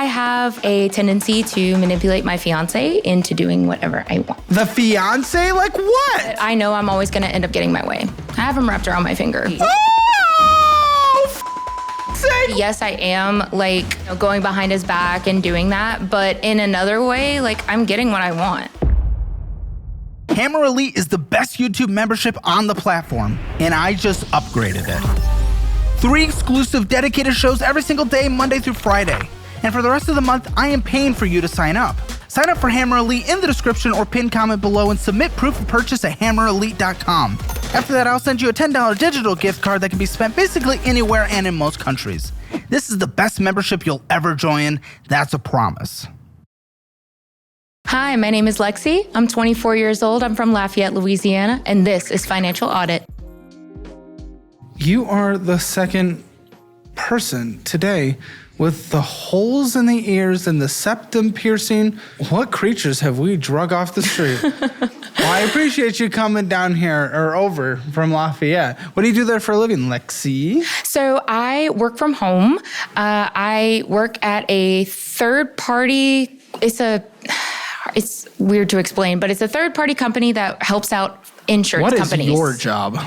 have a tendency to manipulate my fiance into doing whatever I want. The fiance? Like what? But I know I'm always going to end up getting my way. I have him wrapped around my finger. Yes, I am going behind his back and doing that, but in another way, I'm getting what I want. Hammer Elite is the best YouTube membership on the platform, and I just upgraded it. 3 exclusive dedicated shows every single day, Monday through Friday. And for the rest of the month, I am paying for you to sign up. Sign up for Hammer Elite in the description or pinned comment below and submit proof of purchase at hammerelite.com. After that, I'll send you a $10 digital gift card that can be spent basically anywhere and in most countries. This is the best membership you'll ever join. That's a promise. Hi, my name is Lexi. I'm 24 years old. I'm from Lafayette, Louisiana, and this is Financial Audit. You are the second person today with the holes in the ears and the septum piercing. What creatures have we drug off the street? Well, I appreciate you coming down here or over from Lafayette. What do you do there for a living, Lexi? So I work from home. I work at a third party. It's weird to explain, but it's a third-party company that helps out insurance companies. What is your job?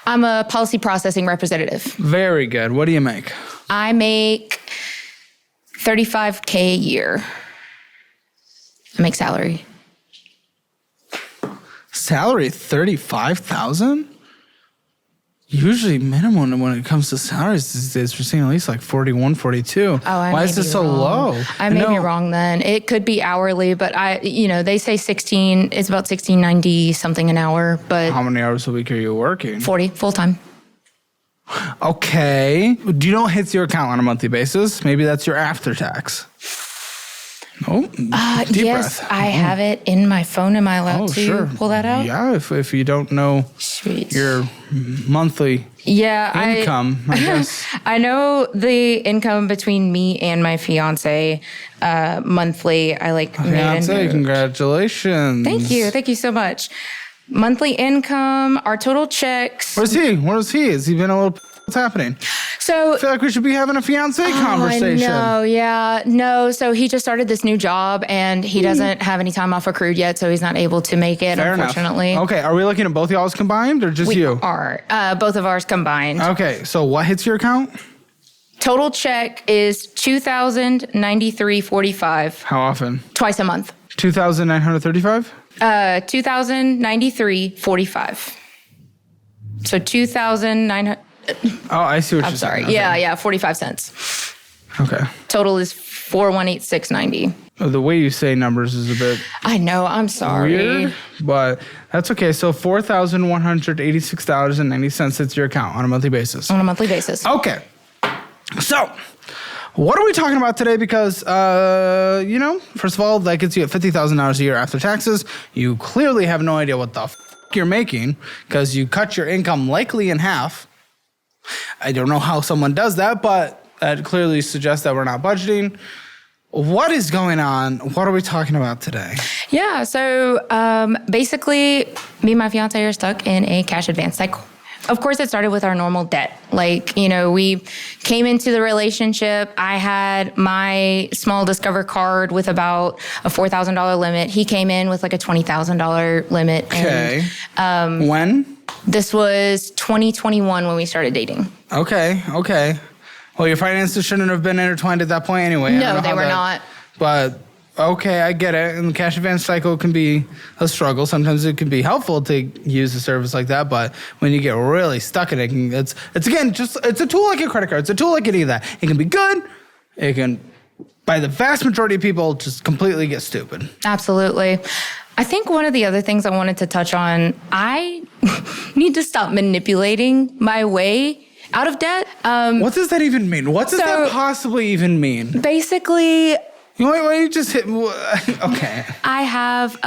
I'm a policy processing representative. Very good. What do you make? I make $35K a year. I make salary. Salary $35,000? Usually minimum when it comes to salaries these days, we're seeing at least 41, 42. Why is this so low? I may be wrong then. It could be hourly, but they say it's about $16.90 something an hour, but how many hours a week are you working? 40 full time. Okay. Do you know what hits your account on a monthly basis? Maybe that's your after tax. Oh, deep yes, breath. I have it in my phone. Am I allowed to pull that out? Yeah, if you don't know your monthly income, I guess. I know the income between me and my fiance monthly. Fiance, congratulations. Thank you so much. Monthly income, our total checks. Where's he? Has he been a little? What's happening? So I feel like we should be having a fiance conversation. No. So he just started this new job and he doesn't have any time off accrued yet, so he's not able to make it, unfortunately. Enough. Okay, are we looking at both y'all's combined or just you? We are. Both of ours combined. Okay, so what hits your account? Total check is $2,093.45. How often? Twice a month. $2,935? $2,093.45. So $2,900. Oh, I see what you're saying. I'm sorry. Okay. Yeah, 45 cents. Okay. Total is $418,690. Oh, the way you say numbers is a bit I know, I'm sorry. weird, but that's okay. So $4,186.90 hits your account on a monthly basis. On a monthly basis. Okay. So, what are we talking about today? Because, first of all, that gets you at $50,000 a year after taxes. You clearly have no idea what the you're making because you cut your income likely in half. I don't know how someone does that, but that clearly suggests that we're not budgeting. What is going on? What are we talking about today? Yeah, so basically, me and my fiance are stuck in a cash advance cycle. Of course, it started with our normal debt. We came into the relationship. I had my small Discover card with about a $4,000 limit. He came in with a $20,000 limit. Okay. And, when? This was 2021 when we started dating. Okay. Well, your finances shouldn't have been intertwined at that point anyway. No, they were not. But okay, I get it. And the cash advance cycle can be a struggle. Sometimes it can be helpful to use a service like that, but when you get really stuck in it, it's a tool like a credit card. It's a tool like any of that. It can be good. It can, by the vast majority of people, just completely get stupid. Absolutely. I think one of the other things I wanted to touch on, I need to stop manipulating my way out of debt. What does that even mean? What does that possibly even mean? Basically, why you just hit? Okay. I have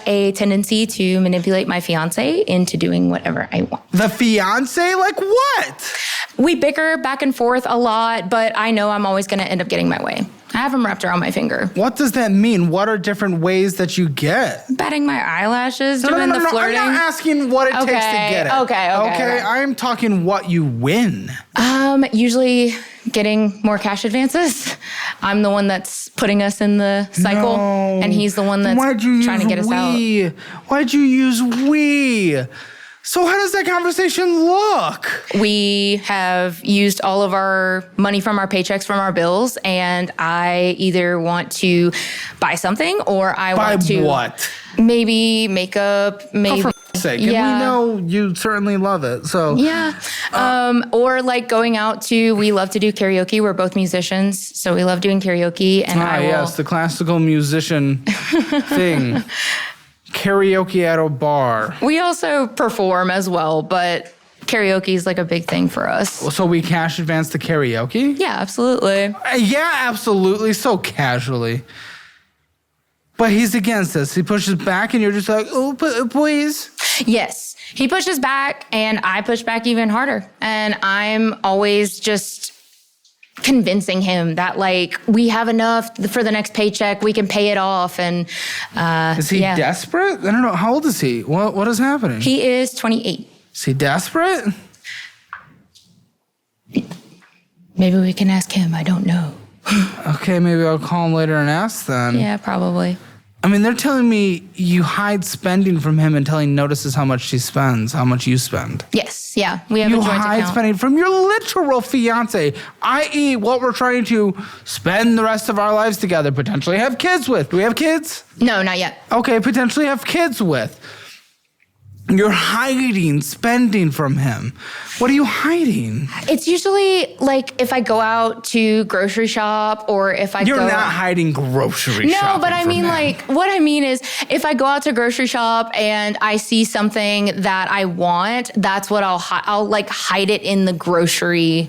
a tendency to manipulate my fiance into doing whatever I want. The fiance? Like what? We bicker back and forth a lot, but I know I'm always going to end up getting my way. I have him wrapped around my finger. What does that mean? What are different ways that you get? Batting my eyelashes, doing the flirting. I'm not asking what it takes to get it. Okay. I'm talking what you win. Usually getting more cash advances. I'm the one that's putting us in the cycle, and he's the one that's trying to get us out. Why'd you use we? So how does that conversation look? We have used all of our money from our paychecks from our bills, and I either want to buy something or I want to... Buy what? Maybe makeup, maybe... Oh, for sake. And we know you certainly love it, so... Yeah. Or like going out to... We love to do karaoke. We're both musicians, so we love doing karaoke, and yes, the classical musician thing. Karaoke at a bar. We also perform as well, but karaoke is like a big thing for us. So we cash advance the karaoke? Yeah, absolutely. Yeah, absolutely. So casually. But he's against this. He pushes back and you're just like, oh, please. Yes. He pushes back and I push back even harder. And I'm always just convincing him that like we have enough for the next paycheck, we can pay it off. And is he desperate? I don't know. How old is he? What is happening? He is 28. Is he desperate? Maybe we can ask him. I don't know. Okay, maybe I'll call him later and ask then. Yeah, probably. I mean, they're telling me you hide spending from him until he notices how much she spends, how much you spend. Yes, yeah. We have a joint account. You hide spending from your literal fiance, i.e. what we're trying to spend the rest of our lives together, potentially have kids with. Do we have kids? No, not yet. Okay, potentially have kids with. You're hiding spending from him. What are you hiding? It's usually like if I go out to grocery shop or if I You're not hiding grocery shopping. No, but I mean, like, what I mean is if I go out to grocery shop and I see something that I want, that's what I'll like hide it in the grocery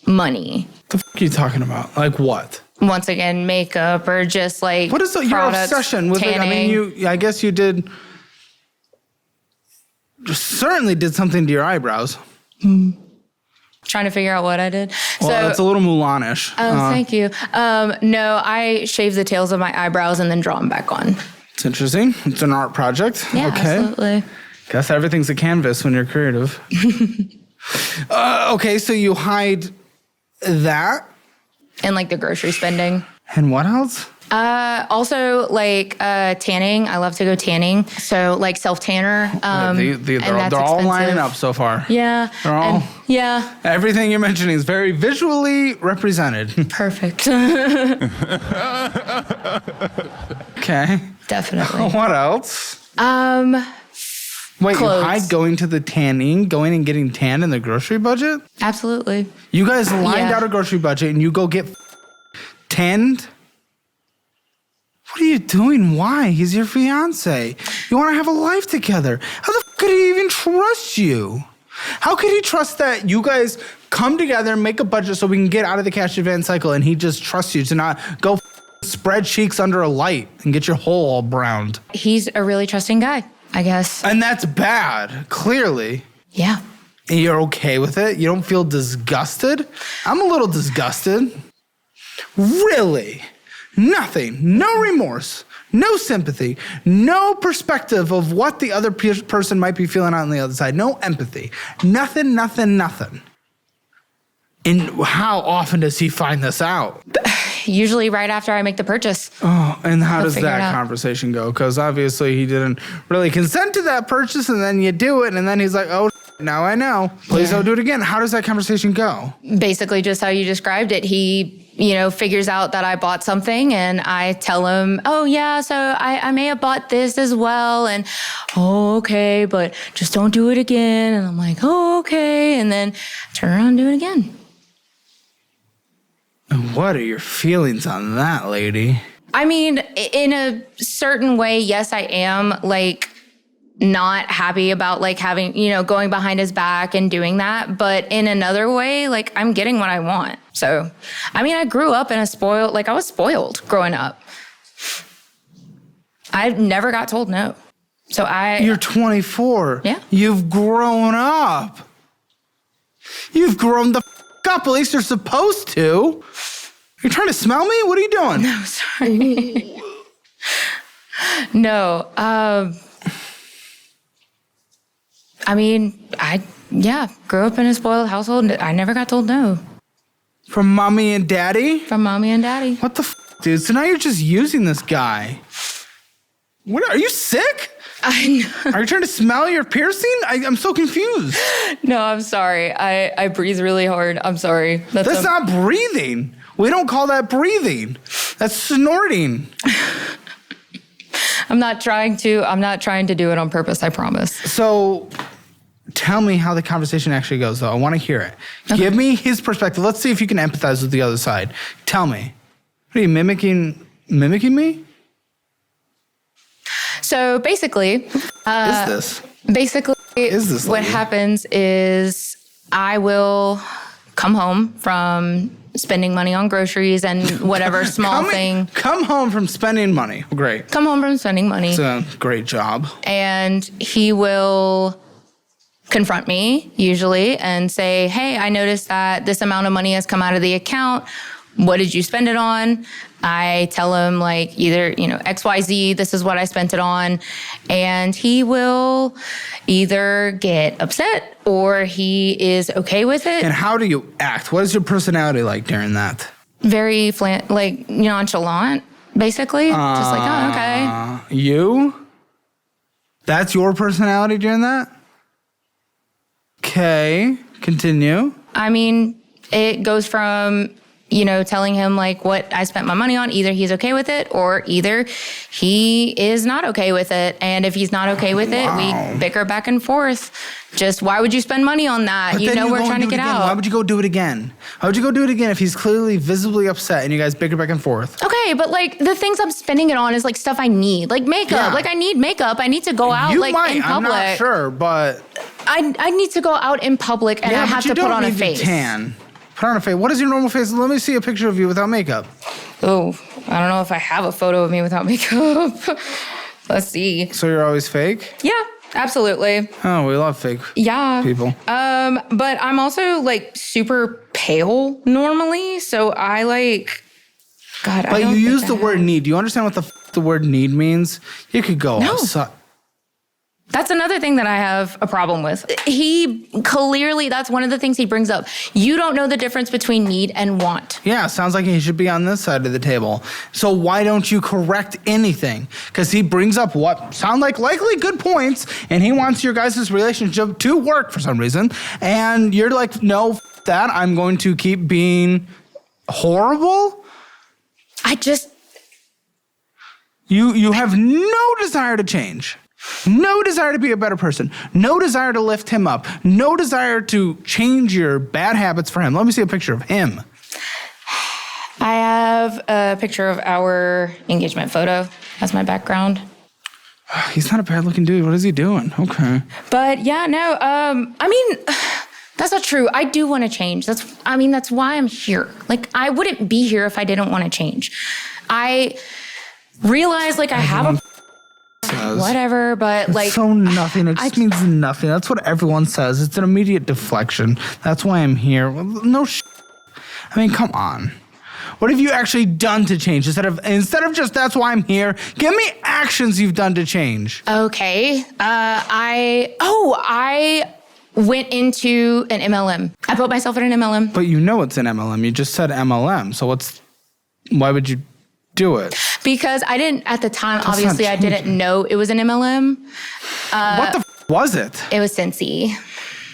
money. The f*** are you talking about? Like what? Once again, makeup or just like what is your obsession with it? I mean, I guess you did... certainly did something to your eyebrows. Trying to figure out what I did. Well, that's a little Mulan-ish. Oh, thank you. No, I shave the tails of my eyebrows and then draw them back on. It's interesting. It's an art project. Yeah, okay. Absolutely. Guess everything's a canvas when you're creative. Okay, so you hide that. And like the grocery spending. And what else? Also, like tanning. I love to go tanning. So, like self-tanner. They're all lining up so far. Yeah. They're all. Yeah. Everything you're mentioning is very visually represented. Perfect. Okay. Definitely. What else? Wait, clothes. You hide going to the tanning, going and getting tan in the grocery budget? Absolutely. You guys lined out a grocery budget and you go get tanned? What are you doing? Why? He's your fiance. You want to have a life together. How the f*** could he even trust you? How could he trust that you guys come together and make a budget so we can get out of the cash advance cycle and he just trusts you to not go spread cheeks under a light and get your hole all browned? He's a really trusting guy, I guess. And that's bad, clearly. Yeah. And you're okay with it? You don't feel disgusted? I'm a little disgusted. Really? Nothing, no remorse, no sympathy, no perspective of what the other person might be feeling on the other side, no empathy, nothing. And how often does he find this out? Usually right after I make the purchase. Oh, and how does that conversation go? Because obviously he didn't really consent to that purchase, and then you do it, and then he's like, oh, now I know. Please don't do it again. How does that conversation go? Basically just how you described it. He, figures out that I bought something and I tell him, oh yeah, so I may have bought this as well. And, oh, okay, but just don't do it again. And I'm like, oh, okay. And then turn around and do it again. And what are your feelings on that, lady? I mean, in a certain way, yes, I am like not happy about like having, going behind his back and doing that. But in another way, like I'm getting what I want. So, I mean, I grew up in I was spoiled growing up. I never got told no. So You're 24. Yeah. You've grown up. You've grown the up. At least you're supposed to. You're trying to smell me? What are you doing? No, sorry. No. I mean, I grew up in a spoiled household. I never got told no. From mommy and daddy? From mommy and daddy. What the dude? So now you're just using this guy. What, are you sick? I know. Are you trying to smell your piercing? I'm so confused. No, I'm sorry. I breathe really hard. I'm sorry. That's not breathing. We don't call that breathing. That's snorting. I'm not trying to do it on purpose, I promise. So tell me how the conversation actually goes, though. I want to hear it. Okay. Give me his perspective. Let's see if you can empathize with the other side. Tell me. What are you mimicking me? So basically, what happens is I will come home from spending money on groceries and whatever small thing. Come home from spending money. Great. Come home from spending money. It's a great job. And he will confront me usually and say, hey, I noticed that this amount of money has come out of the account. What did you spend it on? I tell him like either, XYZ, this is what I spent it on. And he will either get upset or he is okay with it. And how do you act? What is your personality like during that? Very nonchalant, basically. Just like, oh, okay. You? That's your personality during that? Okay, continue. I mean, it goes from telling him like what I spent my money on. Either he's okay with it or either he is not okay with it. And if he's not okay with it, we bicker back and forth. Just why would you spend money on that? We're trying to get out. Why would you go do it again? Why would you go do it again if he's clearly visibly upset and you guys bicker back and forth? Okay, but like the things I'm spending it on is like stuff I need, like makeup. Yeah. Like I need makeup. I need to go out in public. I'm not sure, but I need to go out in public and I have to put on a face. Tan. Put on a face. What is your normal face? Let me see a picture of you without makeup. Oh, I don't know if I have a photo of me without makeup. Let's see. So you're always fake? Yeah, absolutely. Oh, we love fake people. But I'm also like super pale normally, so I like, God, but you use the word need. Do you understand what the word need means? You could go outside. That's another thing that I have a problem with. He clearly, that's one of the things he brings up. You don't know the difference between need and want. Yeah, sounds like he should be on this side of the table. So why don't you correct anything? Because he brings up what sound like likely good points, and he wants your guys' relationship to work for some reason. And you're like, no, that. I'm going to keep being horrible. You have no desire to change. No desire to be a better person. No desire to lift him up. No desire to change your bad habits for him. Let me see a picture of him. I have a picture of our engagement photo as my background. He's not a bad looking dude. What is he doing? Okay. But yeah, no, I mean, that's not true. I do want to change. That's why I'm here. Like, I wouldn't be here if I didn't want to change. I realize like I have a whatever, but like it's so nothing. It just means nothing. That's what everyone says. It's an immediate deflection. That's why I'm here. No I mean, come on. What have you actually done to change? Instead of just that's why I'm here, give me actions you've done to change. Okay. I went into an MLM. I put myself in an MLM. But you know it's an MLM. You just said MLM. So why would you do it? Because I didn't, at the time, obviously, I didn't know it was an MLM. What the was it? It was Scentsy.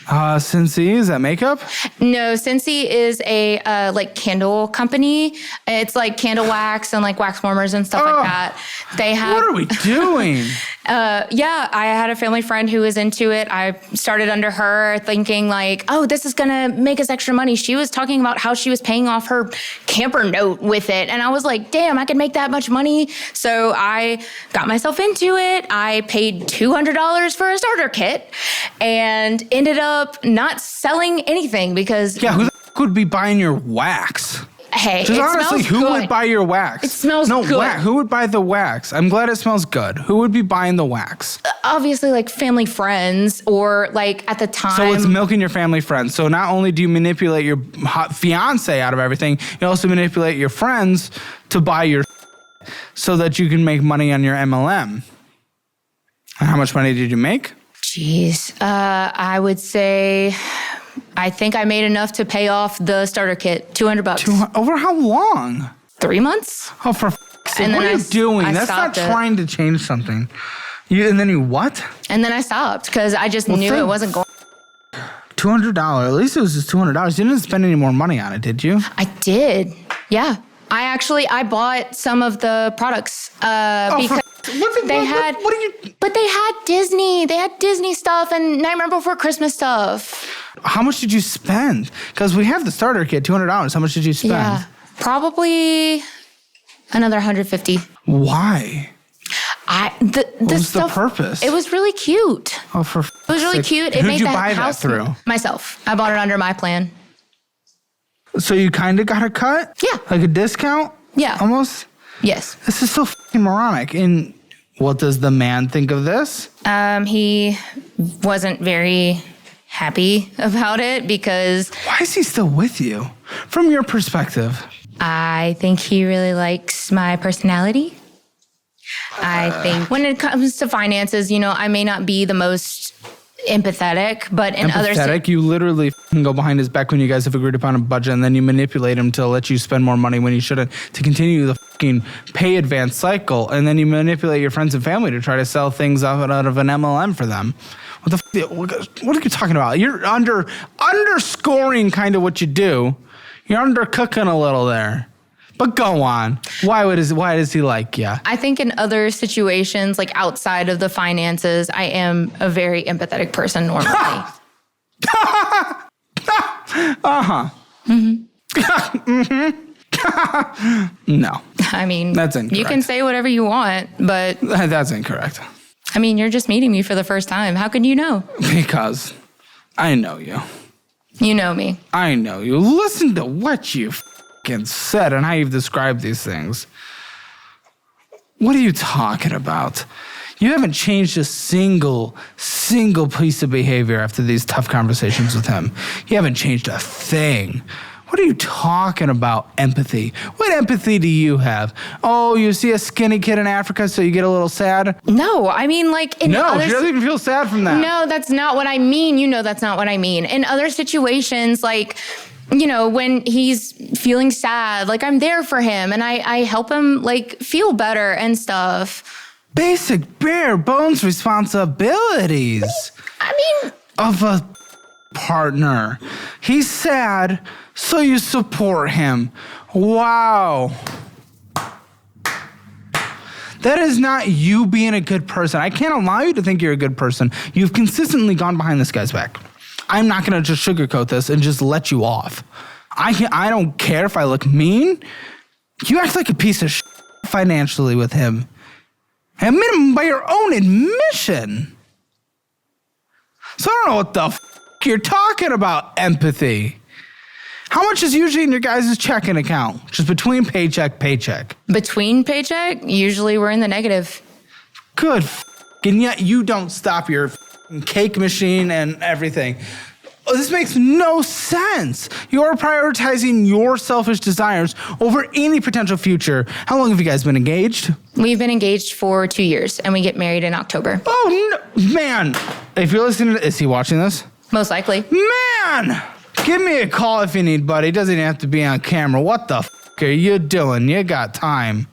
Scentsy, is that makeup? No, Scentsy is a like candle company. It's like candle wax and like wax warmers and stuff like that. They have. What are we doing? Yeah, I had a family friend who was into it. I started under her thinking like, oh, this is gonna make us extra money. She was talking about how she was paying off her camper note with it. And I was like, damn, I could make that much money. So I got myself into it. I paid $200 for a starter kit and ended up not selling anything because... Yeah, who the f*** would be buying your wax? Hey, just honestly, who would buy your wax? It smells good. Who would buy the wax? I'm glad it smells good. Who would be buying the wax? Obviously, like family friends or like at the time. So it's milking your family friends. So not only do you manipulate your hot fiance out of everything, you also manipulate your friends to buy your so that you can make money on your MLM. And how much money did you make? Jeez, I would say I think I made enough to pay off the starter kit, $200. Over how long? 3 months. Oh, for f***ing sake. And What then are you doing? I That's not stopped it. trying to change something. And then you what? And then I stopped because I just knew it wasn't going. $200. At least it was just $200. You didn't spend any more money on it, did you? I did. Yeah. I bought some of the products because they had. What are you? But they had Disney. They had Disney stuff and Nightmare Before Christmas stuff. How much did you spend? Because we have the starter kit, $200. How much did you spend? Yeah, probably another $150. Why? The What was stuff, the purpose? It was really cute. Oh, for It was really cute. It Who'd made you the buy house that through? myself. I bought it under my plan. So you kind of got a cut? Yeah. Like a discount? Yeah. Almost? Yes. This is so fucking moronic. And what does the man think of this? He wasn't very happy about it because Why is he still with you? From your perspective. I think he really likes my personality. I think when it comes to finances, I may not be the most empathetic, but in other Empathetic? You literally fucking go behind his back when you guys have agreed upon a budget, and then you manipulate him to let you spend more money when you shouldn't, to continue the fucking pay advance cycle, and then you manipulate your friends and family to try to sell things out of an MLM for them. What are you talking about? You're underscoring kind of what you do. You're undercooking a little there. But go on. Why does he like you? I think in other situations, like outside of the finances, I am a very empathetic person normally. No. I mean, That's incorrect. you can say whatever you want, but That's incorrect. I mean, you're just meeting me for the first time. How can you know? Because I know you. You know me. I know you. Listen to what you fucking said and how you've described these things. What are you talking about? You haven't changed a single piece of behavior after these tough conversations with him. You haven't changed a thing. What are you talking about, empathy? What empathy do you have? Oh, you see a skinny kid in Africa, so you get a little sad? No, I mean, like in No, other she doesn't even feel sad from that. No, that's not what I mean. That's not what I mean. In other situations, like, when he's feeling sad, like I'm there for him and I help him like feel better and stuff. Basic bare bones responsibilities. I mean, Of a partner. He's sad, so you support him. Wow. That is not you being a good person. I can't allow you to think you're a good person. You've consistently gone behind this guy's back. I'm not going to just sugarcoat this and just let you off. I don't care if I look mean. You act like a piece of shit financially with him. At minimum, by your own admission. So I don't know what the you're talking about, empathy. How much is usually in your guys' checking account? Just between paycheck. between paycheck, usually we're in the negative. Good and yet you don't stop your cake machine and everything. Oh, this makes no sense. You're prioritizing your selfish desires over any potential future. How long have you guys been engaged? We've been engaged for 2 years and we get married in October. Oh, no, man. If you're listening to, is he watching this? Most likely. Man, give me a call if you need, buddy. It doesn't even have to be on camera. What the are you doing? You got time.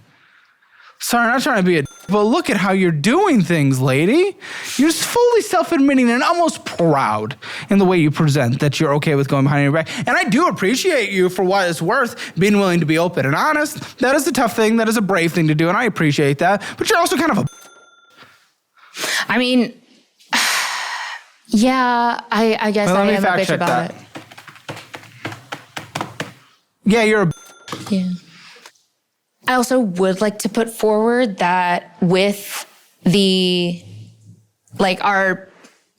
Sorry, I'm not trying to be a but look at how you're doing things, lady. You're just fully self-admitting and almost proud in the way you present that you're okay with going behind your back. And I do appreciate you for what it's worth, being willing to be open and honest. That is a tough thing. That is a brave thing to do, and I appreciate that. But you're also kind of a I mean, yeah, I guess I am a bitch about it. Yeah, you're a Yeah. I also would like to put forward that with our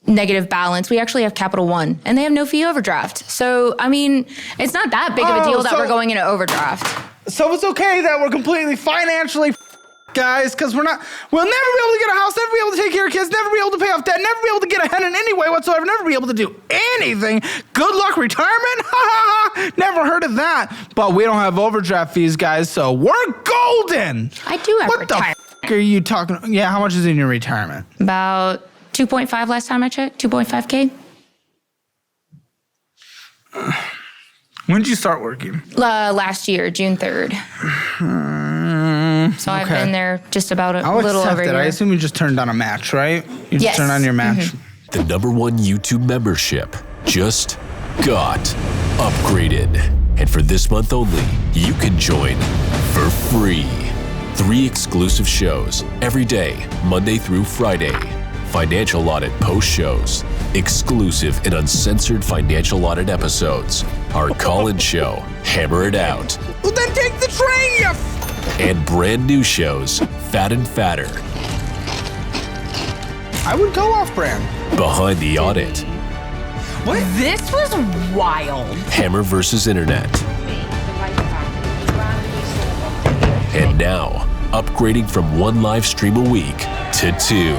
negative balance, we actually have Capital One and they have no fee overdraft. So, I mean, it's not that big of a deal that we're going into overdraft. So it's okay that we're completely financially guys, because we'll never be able to get a house, never be able to take care of kids, never be able to pay off debt, never be able to get ahead in any way whatsoever, never be able to do anything. Good luck retirement? Never heard of that. But we don't have overdraft fees, guys, so we're golden. I do have what retirement. What the are you talking? Yeah, how much is in your retirement? About 2.5 last time I checked, 2.5K. When did you start working? Last year, June 3rd. So I've been there just about a little over a year. I assume you just turned on a match, right? You just Yes. turned on your match. Mm-hmm. The #1 YouTube membership just got upgraded. And for this month only, you can join for free. 3 exclusive shows every day, Monday through Friday. Financial Audit post shows, exclusive and uncensored Financial Audit episodes, our call-in show, Hammer It Out, Well, then take the train, you and brand new shows, Fat and Fatter, I would go off-brand. Behind the Audit, What? This was wild. Hammer versus Internet, and now, upgrading from 1 live stream a week to 2.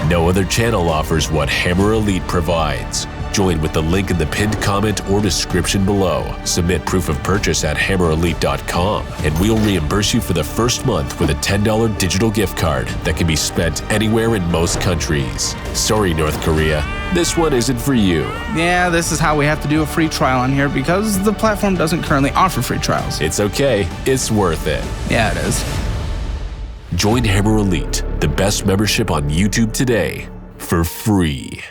No other channel offers what Hammer Elite provides. Join with the link in the pinned comment or description below. Submit proof of purchase at hammerelite.com, and we'll reimburse you for the first month with a $10 digital gift card that can be spent anywhere in most countries. Sorry, North Korea, this one isn't for you. Yeah, this is how we have to do a free trial on here because the platform doesn't currently offer free trials. It's okay, it's worth it. Yeah, it is. Join Hammer Elite, the best membership on YouTube today, for free.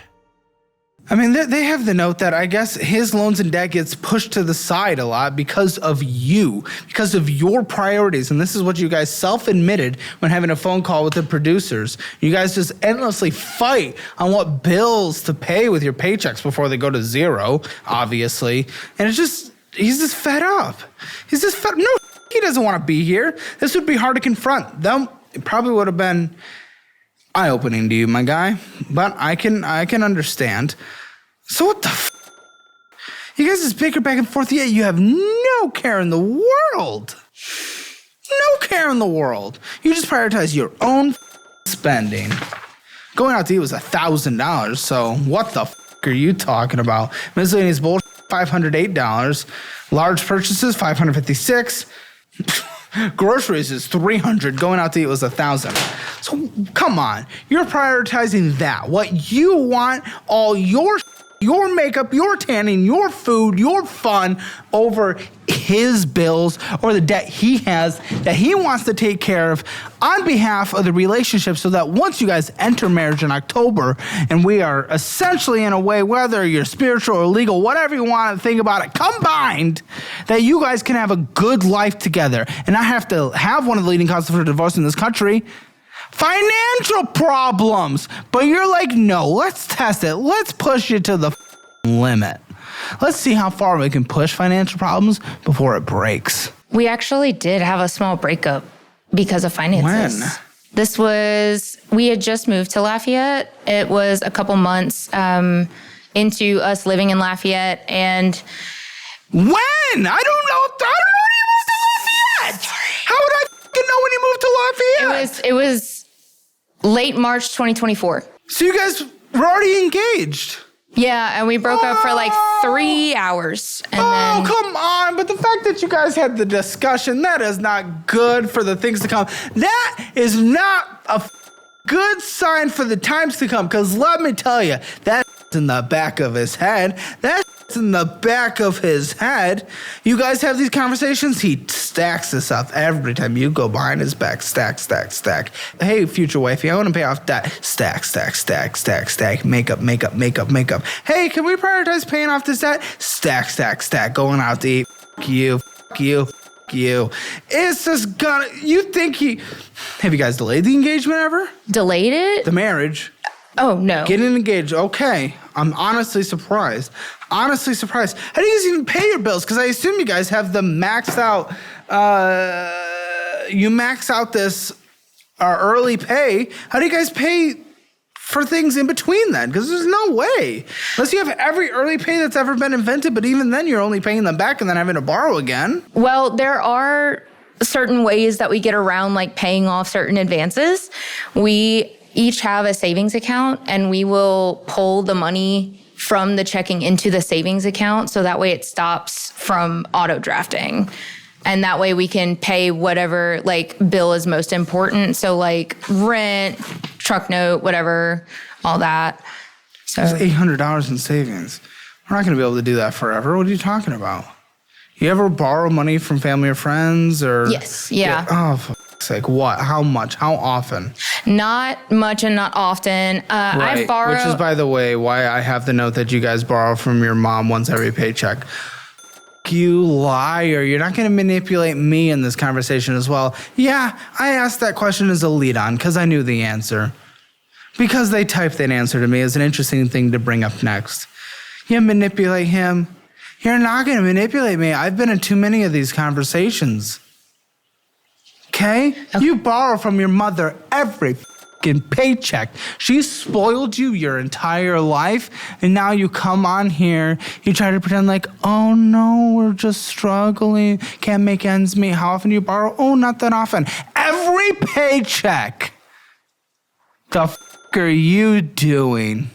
I mean, they have the note that I guess his loans and debt gets pushed to the side a lot because of you, because of your priorities. And this is what you guys self-admitted when having a phone call with the producers. You guys just endlessly fight on what bills to pay with your paychecks before they go to zero, obviously. And it's just, he's just fed up. He's just fed up. No, he doesn't want to be here. This would be hard to confront. Them, it probably would have been eye-opening to you, my guy, but I can understand. So what the You guys just bicker back and forth, yet you have no care in the world. No care in the world. You just prioritize your own spending. Going out to eat was $1,000, so what the are you talking about? Miscellaneous bullshit, $508. Large purchases, $556. Groceries is $300. Going out to eat was $1,000. So come on, you're prioritizing that. What you want, all your makeup, your tanning, your food, your fun over his bills or the debt he has that he wants to take care of on behalf of the relationship, so that once you guys enter marriage in October and we are essentially in a way, whether you're spiritual or legal, whatever you want to think about it, combined, that you guys can have a good life together and not have to have one of the leading causes for divorce in this country, financial problems. But you're like, no, let's test it. Let's push it to the limit. Let's see how far we can push financial problems before it breaks. We actually did have a small breakup because of finances. When? This was, we had just moved to Lafayette. It was a couple months into us living in Lafayette. And when? I don't know when you moved to Lafayette. How would I know when you moved to Lafayette? it was late March 2024. So you guys were already engaged. Yeah, and we broke up for like 3 hours. And then, come on. But the fact that you guys had the discussion, that is not good for the things to come. That is not a good sign for the times to come. Because let me tell you, that's in the back of his head. That's in the back of his head. You guys have these conversations. He stacks this up every time you go behind his back. Stack, stack, stack. Hey, future wifey, I want to pay off debt. Stack, stack, stack, stack, stack. Makeup, makeup, makeup, makeup. Hey, can we prioritize paying off this debt? Stack, stack, stack. Going out to eat. F you. F you. F you. It's just gonna. You think he. Have you guys delayed the engagement ever? delayed it? The marriage. Oh, no. Getting engaged, okay. I'm honestly surprised. Honestly surprised. How do you guys even pay your bills? Because I assume you guys have them maxed out. You max out this early pay. How do you guys pay for things in between then? Because there's no way. Unless you have every early pay that's ever been invented, but even then you're only paying them back and then having to borrow again. Well, there are certain ways that we get around like paying off certain advances. We each have a savings account, and we will pull the money from the checking into the savings account, so that way it stops from auto drafting. And that way we can pay whatever like bill is most important. So like rent, truck note, whatever, all that. So It's $800 in savings. We're not going to be able to do that forever. What are you talking about? You ever borrow money from family or friends? Or Yes, yeah. Oh, for fuck's sake. What? How much? How often? Not much and not often. I borrow. Which is, by the way, why I have the note that you guys borrow from your mom once every paycheck. You liar. You're not going to manipulate me in this conversation as well. Yeah, I asked that question as a lead on because I knew the answer. Because they typed that answer to me as an interesting thing to bring up next. You manipulate him. You're not going to manipulate me. I've been in too many of these conversations. Okay? You borrow from your mother every fucking paycheck. She spoiled you your entire life, and now you come on here, you try to pretend like, oh no, we're just struggling, can't make ends meet. How often do you borrow? Oh, not that often. Every paycheck. The f*** are you doing?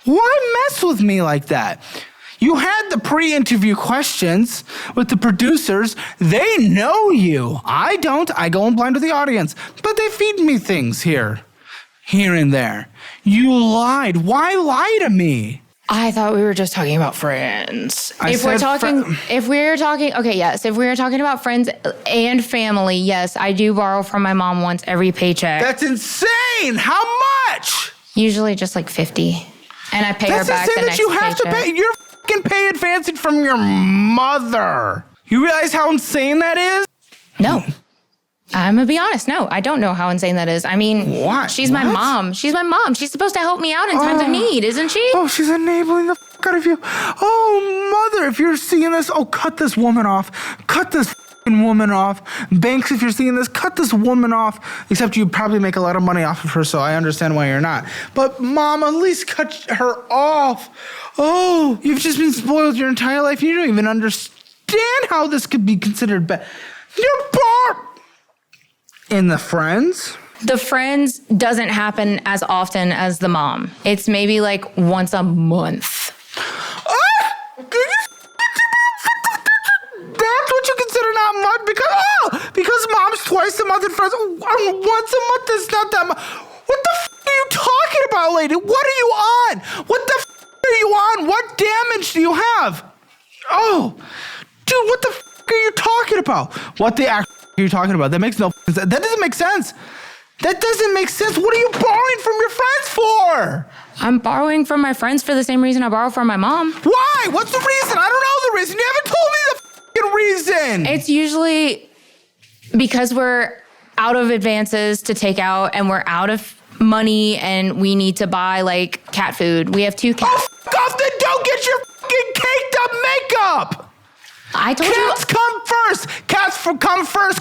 Why mess with me like that? You had the pre-interview questions with the producers. They know you. I don't. I go in blind with the audience. But they feed me things here and there. You lied. Why lie to me? I thought we were just talking about friends. Okay, yes, if we were talking about friends and family, yes, I do borrow from my mom once every paycheck. That's insane. How much? Usually just like 50. And I pay her back the next paycheck. That's insane that you have to pay. You're fucking pay advancing from your mother. You realize how insane that is? No. I'm gonna be honest. No, I don't know how insane that is. I mean, what? She's my mom. She's my mom. She's supposed to help me out in times of need, isn't she? Oh, she's enabling the fuck out of you. Oh, mother, if you're seeing this, cut this woman off. Cut this fucking woman off. Banks, if you're seeing this, cut this woman off. Except you probably make a lot of money off of her, so I understand why you're not. But mom, at least cut her off. Oh, you've just been spoiled your entire life. You don't even understand how this could be considered bad. You're born. In the friends? The friends doesn't happen as often as the mom. It's maybe like once a month. That's what you consider not much? Because mom's twice a month and friends once a month is not that much. What the are you talking about, lady? What are you on? What the are you on? What damage do you have? Oh, dude, what the are you talking about? What the are you talking about? That makes no sense. That doesn't make sense. That doesn't make sense. What are you borrowing from your friends for? I'm borrowing from my friends for the same reason I borrow from my mom. Why? What's the reason? I don't know the reason. You haven't told me the reason. It's usually because we're out of advances to take out and we're out of money and we need to buy like cat food. We have 2 cats. Oh, f*** off, then don't get your fucking caked up makeup. I told Cats you. come first. Cats come first.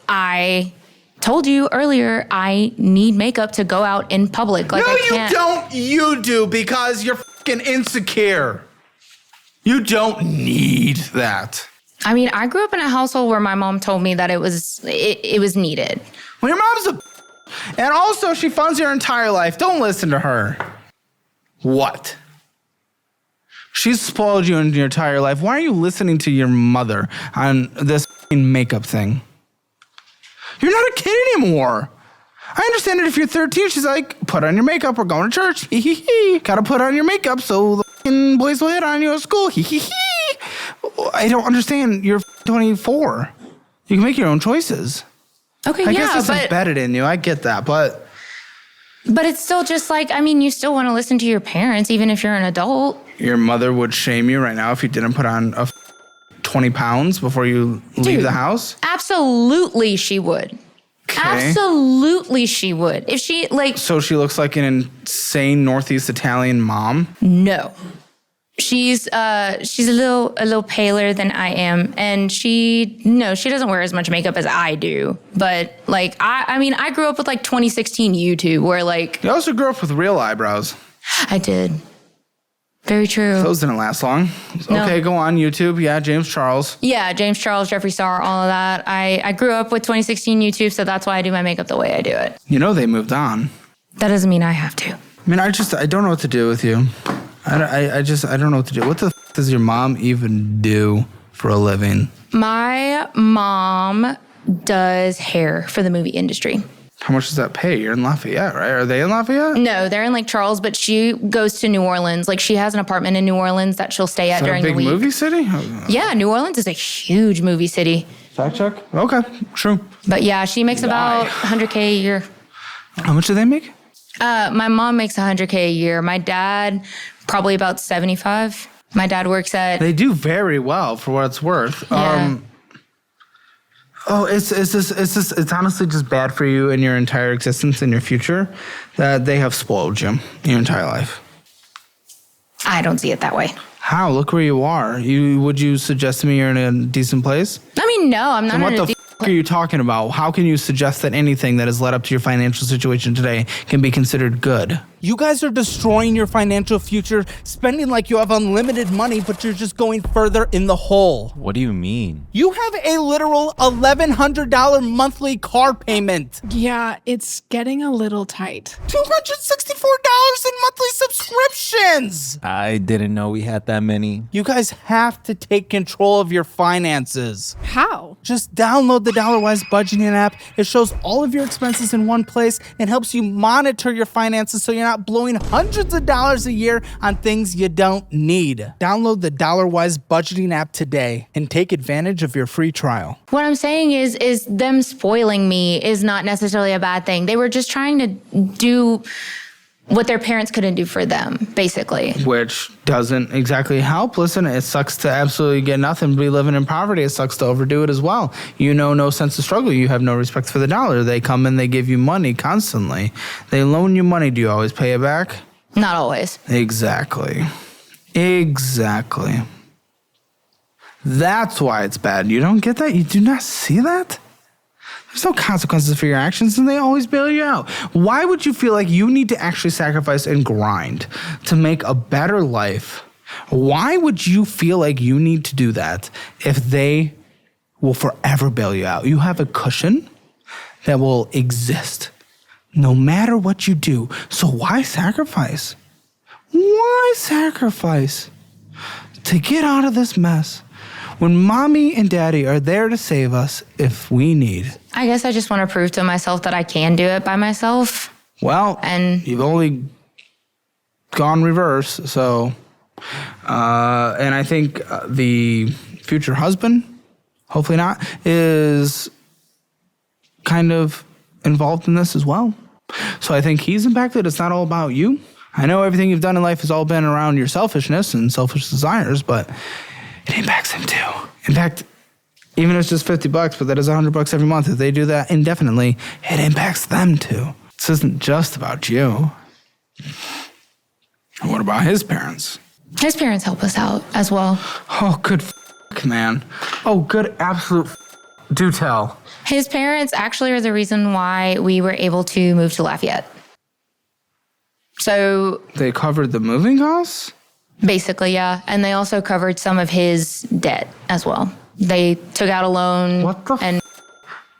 I told you earlier I need makeup to go out in public. Like, no, I can't. You don't. You do because you're fucking insecure. You don't need that. I mean, I grew up in a household where my mom told me that it was needed. Well, your mom's and also she funds your entire life. Don't listen to her. What? She's spoiled you in your entire life. Why are you listening to your mother on this makeup thing? You're not a kid anymore. I understand it if you're 13. She's like, put on your makeup. We're going to church. Hee hee hee. Gotta put on your makeup so the boys will hit on you at school. Hee hee hee. I don't understand. You're 24. You can make your own choices. Okay, I guess it's embedded in you. I get that, but it's still just like, I mean, you still want to listen to your parents, even if you're an adult. Your mother would shame you right now if you didn't put on 20 pounds before you leave the house? Absolutely she would. Okay. Absolutely she would. If she So she looks like an insane Northeast Italian mom? No. She's a little paler than I am, and she doesn't wear as much makeup as I do. But I grew up with 2016 YouTube where You also grew up with real eyebrows. I did. Very true. Those didn't last long. No. Okay, go on YouTube. Yeah, James Charles. Yeah, James Charles, Jeffree Star, all of that. I grew up with 2016 YouTube, so that's why I do my makeup the way I do it. You know they moved on. That doesn't mean I have to. I mean, I don't know what to do with you. I don't know what to do. What the does your mom even do for a living? My mom does hair for the movie industry. How much does that pay? You're in Lafayette, right? Are they in Lafayette? No, they're in Lake Charles, but she goes to New Orleans. Like, she has an apartment in New Orleans that she'll stay at during the week. Is that a big movie city? Yeah, New Orleans is a huge movie city. Fact check. Okay, true. But yeah, she makes about $100K a year. How much do they make? My mom makes $100K a year. My dad, probably about 75. My dad works at... They do very well for what it's worth. Yeah. It's honestly just bad for you in your entire existence and your future that they have spoiled you your entire life. I don't see it that way. How? Look where you are. Would you suggest to me you're in a decent place? I mean, no, I'm not And what in a the are you talking about? How can you suggest that anything that has led up to your financial situation today can be considered good? You guys are destroying your financial future, spending like you have unlimited money, but you're just going further in the hole. What do you mean? You have a literal $1,100 monthly car payment. Yeah, it's getting a little tight. $264 in monthly subscriptions. I didn't know we had that many. You guys have to take control of your finances. How? Just download the DollarWise budgeting app. It shows all of your expenses in one place and helps you monitor your finances so you're not blowing hundreds of dollars a year on things you don't need. Download the DollarWise budgeting app today and take advantage of your free trial. What I'm saying is them spoiling me is not necessarily a bad thing. They were just trying to do what their parents couldn't do for them, basically. Which doesn't exactly help. Listen, it sucks to absolutely get nothing, be living in poverty. It sucks to overdo it as well. You know no sense of struggle. You have no respect for the dollar. They come and they give you money constantly. They loan you money. Do you always pay it back? Not always. Exactly. That's why it's bad. You don't get that? You do not see that? There's no consequences for your actions, and they always bail you out. Why would you feel like you need to actually sacrifice and grind to make a better life? Why would you feel like you need to do that if they will forever bail you out? You have a cushion that will exist no matter what you do. So why sacrifice? Why sacrifice to get out of this mess when mommy and daddy are there to save us if we need? I guess I just want to prove to myself that I can do it by myself. Well, And you've only gone reverse, so... and I think the future husband, hopefully not, is kind of involved in this as well. So I think he's impacted. It's not all about you. I know everything you've done in life has all been around your selfishness and selfish desires, but it impacts him too. In fact, even if it's just $50, but that is $100 every month, if they do that indefinitely, it impacts them too. This isn't just about you. What about his parents? his parents help us out as well. Oh, good man. Oh, good absolute do tell. His parents actually are the reason why we were able to move to Lafayette. So They covered the moving costs? basically, yeah. And they also covered some of his debt as well. They took out a loan. What the and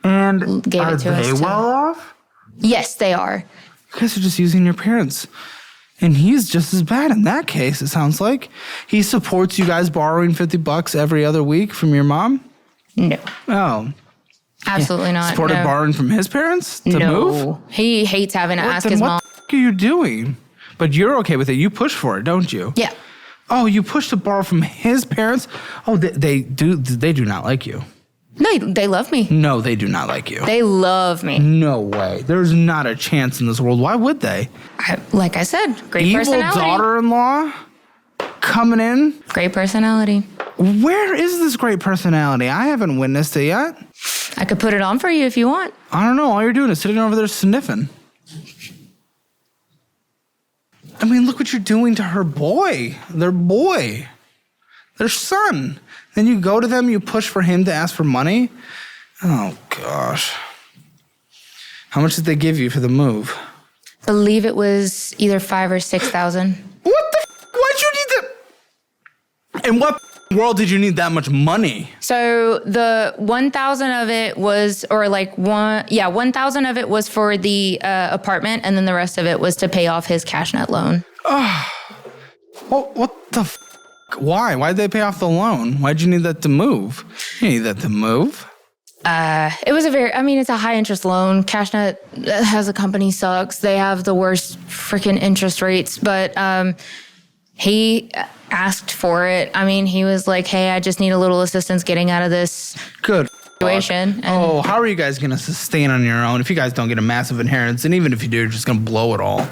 And gave are it to they us, too. well off? yes, they are. You guys are just using your parents. And he's just as bad in that case, it sounds like. He supports you guys borrowing $50 every other week from your mom? No, Oh. absolutely not. Supported no. borrowing from his parents to no. move? He hates having to ask Then his what mom. the are you doing? But you're okay with it. You push for it, don't you? Yeah. Oh, you push to borrow from his parents? Oh, they do not like you. They love me. No, they do not like you. They love me. No way. There's not a chance in this world. Why would they? Like I said, great Evil personality. daughter-in-law coming in? Great personality. Where is this great personality? I haven't witnessed it yet. I could put it on for you if you want. I don't know. All you're doing is sitting over there sniffing. I mean, look what you're doing to her boy. Their son. Then you go to them, you push for him to ask for money. Oh, gosh. How much did they give you for the move? I believe it was either 5,000 or 6,000. What the why'd you need that? In what world did you need that much money? So the 1,000 of it was, or like 1,000 of it was for the apartment, and then the rest of it was to pay off his CashNet loan. What the Why? Why'd they pay off the loan? Why'd you need that to move? You need that to move. It was it's a high interest loan. CashNet as a company sucks. They have the worst freaking interest rates, but he asked for it. I mean, he was like, hey, I just need a little assistance getting out of this Good situation. Oh, how are you guys going to sustain on your own if you guys don't get a massive inheritance? And even if you do, you're just going to blow it all.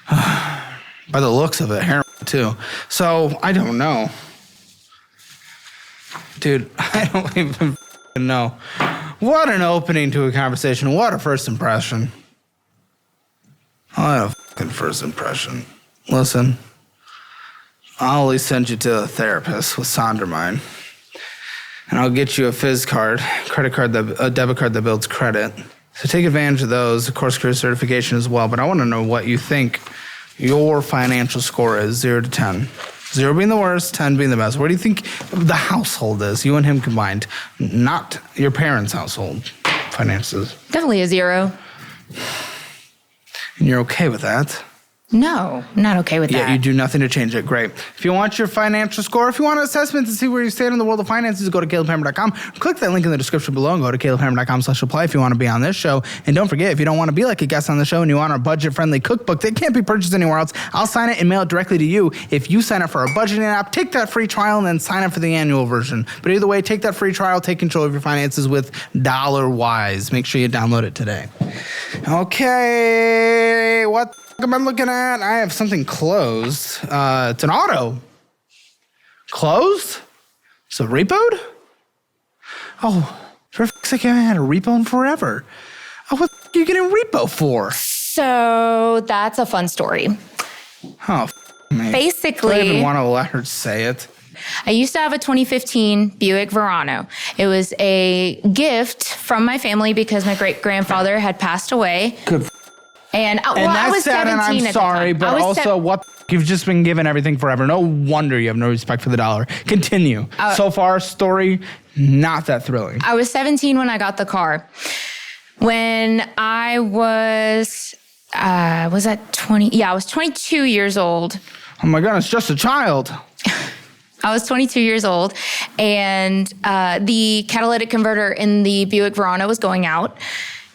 By the looks of it, heroin too. So, I don't know. Dude, I don't even know. What an opening to a conversation. What a first impression. What a fucking first impression. Listen, I'll always send you to a therapist with Sondermine. And I'll get you a Fizz card, a debit card that builds credit. So take advantage of those, of course, career certification as well. But I want to know what you think your financial score is, 0 to 10. 0 being the worst, 10 being the best. Where do you think the household is, you and him combined? Not your parents' household finances. Definitely a 0. And you're okay with that? No, not okay with that. Yeah, you do nothing to change it. Great. If you want your financial score, if you want an assessment to see where you stand in the world of finances, go to CalebHammer.com. Click that link in the description below and go to CalebHammer.com/apply if you want to be on this show. And don't forget, if you don't want to be like a guest on the show and you want our budget-friendly cookbook that can't be purchased anywhere else, I'll sign it and mail it directly to you. If you sign up for our budgeting app, take that free trial and then sign up for the annual version. But either way, take that free trial, take control of your finances with DollarWise. Make sure you download it today. Okay, what am I looking at? I have something closed. It's an auto. Closed? So repoed? Oh, for fuck's sake, I haven't had a repo in forever. Oh, what are you getting repo for? So that's a fun story. Oh, man. Basically, Do I even want to let her say it? I used to have a 2015 Buick Verano. It was a gift from my family because my great-grandfather had passed away. Good. And, And I that's was sad, 17 and I'm at the sorry, time. but also, what you've just been given everything forever. No wonder you have no respect for the dollar. Continue. So far, story, not that thrilling. I was 17 when I got the car. When I was that 20? Yeah, I was 22 years old. Oh my goodness, just a child. I was 22 years old, and the catalytic converter in the Buick Verona was going out.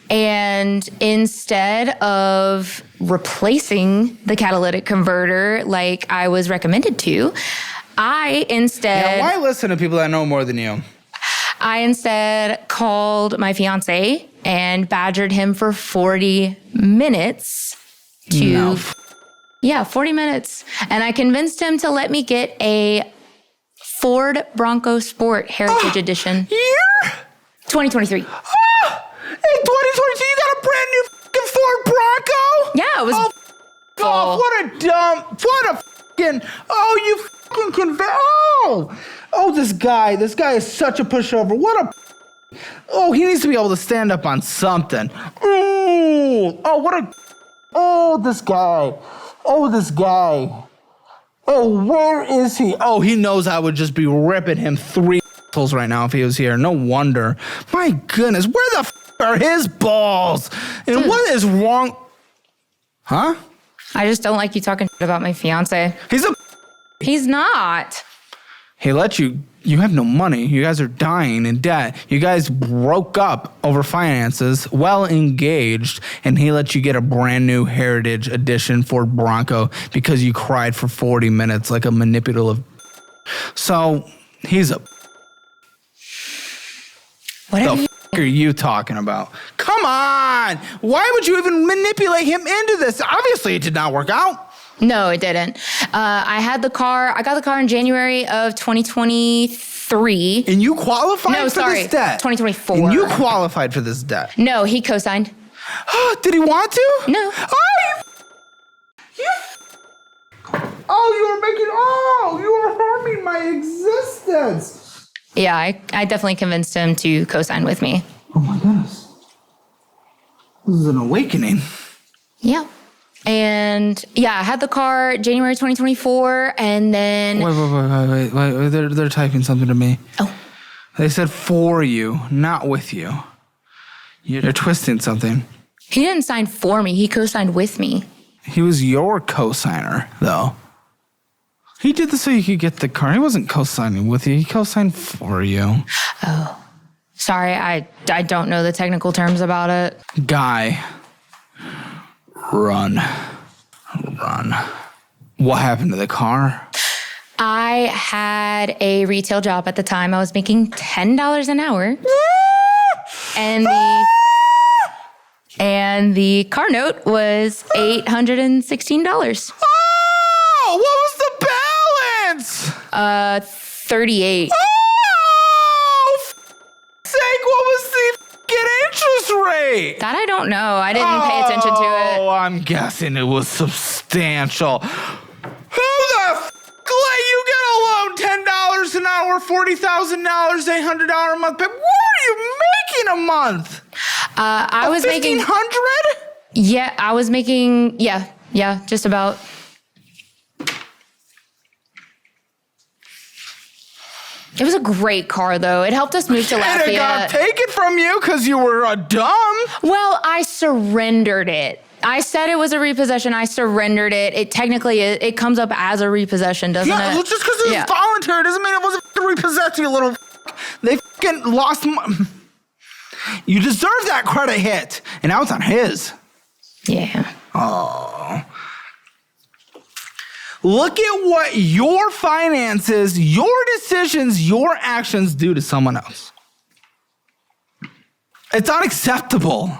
And instead of replacing the catalytic converter like I was recommended to, I instead... Now, why listen to people that know more than you? I instead called my fiance and badgered him for 40 minutes to... No. Yeah, 40 minutes. And I convinced him to let me get a Ford Bronco Sport Heritage Edition. Year? 2023. In 2022, you got a brand new fucking Ford Bronco? Yeah, it was... Oh, what a you fucking this guy is such a pushover. He needs to be able to stand up on something. This guy. Where is he? Oh, he knows I would just be ripping him 3 assholes right now if he was here. No wonder. My goodness, where the are his balls? And what is wrong? Huh? I just don't like you talking about my fiance. He's not. He let you have no money. You guys are dying in debt. You guys broke up over finances, well engaged, and he let you get a brand new Heritage Edition Ford Bronco because you cried for 40 minutes like a manipulative. So, he's a... Whatever the f*** are you talking about? Come on! Why would you even manipulate him into this? Obviously, it did not work out. No, it didn't. I got the car in January of 2023. And you qualified for this debt? 2024. And you qualified for this debt? No, he co-signed. Did he want to? No. You are harming my existence. Yeah, I definitely convinced him to co-sign with me. Oh my goodness. This is an awakening. Yeah. And yeah, I had the car January 2024, and then... Wait. They're typing something to me. Oh. They said for you, not with you. You're twisting something. He didn't sign for me. He co-signed with me. He was your co-signer, though. He did this so you could get the car. He wasn't co-signing with you. He co-signed for you. Oh. Sorry, I don't know the technical terms about it. Guy. Run. What happened to the car? I had a retail job at the time. I was making $10 an hour. And the car note was $816. Oh, what was the balance? 38. Oh, sake, what was the interest rate? That I don't know. I didn't pay attention to it. Oh, I'm guessing it was substantial. Who the let you get a loan? $10 an hour, $40,000, $800 a month. What are you making a month? I was making $1,500? Yeah, I was making just about. It was a great car, though. It helped us move to And Lafayette. it got taken from you because you were dumb. Well, I surrendered it. I said it was a repossession. I surrendered it. It technically it comes up as a repossession, doesn't it? Well, just because it was voluntary doesn't mean it wasn't repossessed, you little They lost You deserve that credit hit. And now it's on his. Yeah. Oh. Look at what your finances, your decisions, your actions do to someone else. It's unacceptable.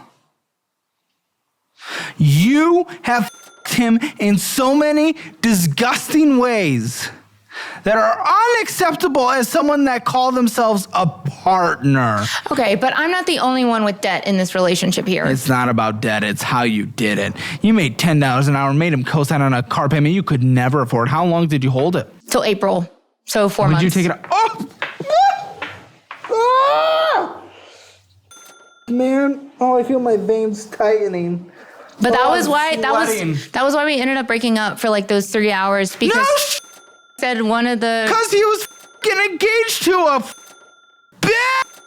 You have him in so many disgusting ways that are unacceptable as someone that call themselves a partner. Okay, but I'm not the only one with debt in this relationship here. It's not about debt, it's how you did it. You made $10 an hour, made him co-sign on a car payment you could never afford. How long did you hold it? Till April, so 4 months. Would you take it out? Oh! Man, I feel my veins tightening. But that was why sweating. that was why we ended up breaking up for like those 3 hours because said one of the Because he was engaged to a bitch.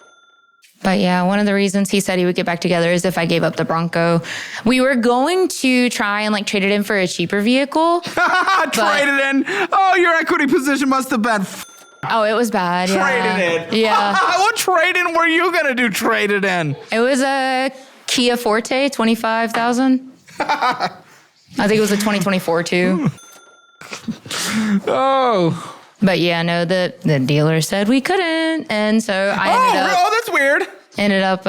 But yeah, one of the reasons he said he would get back together is if I gave up the Bronco. We were going to try and like trade it in for a cheaper vehicle. Trade it in. Oh, your equity position must have been Oh, it was bad. trade Yeah. it in. Yeah. What trade in were you gonna do? Trade it in. It was a Kia Forte, 25,000. I think it was a 2024 too. Oh. But yeah, no, the dealer said we couldn't, and so I That's weird. ended up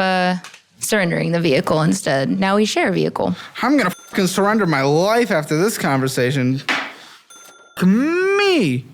surrendering the vehicle instead. Now we share a vehicle. I'm gonna surrender my life after this conversation. Me.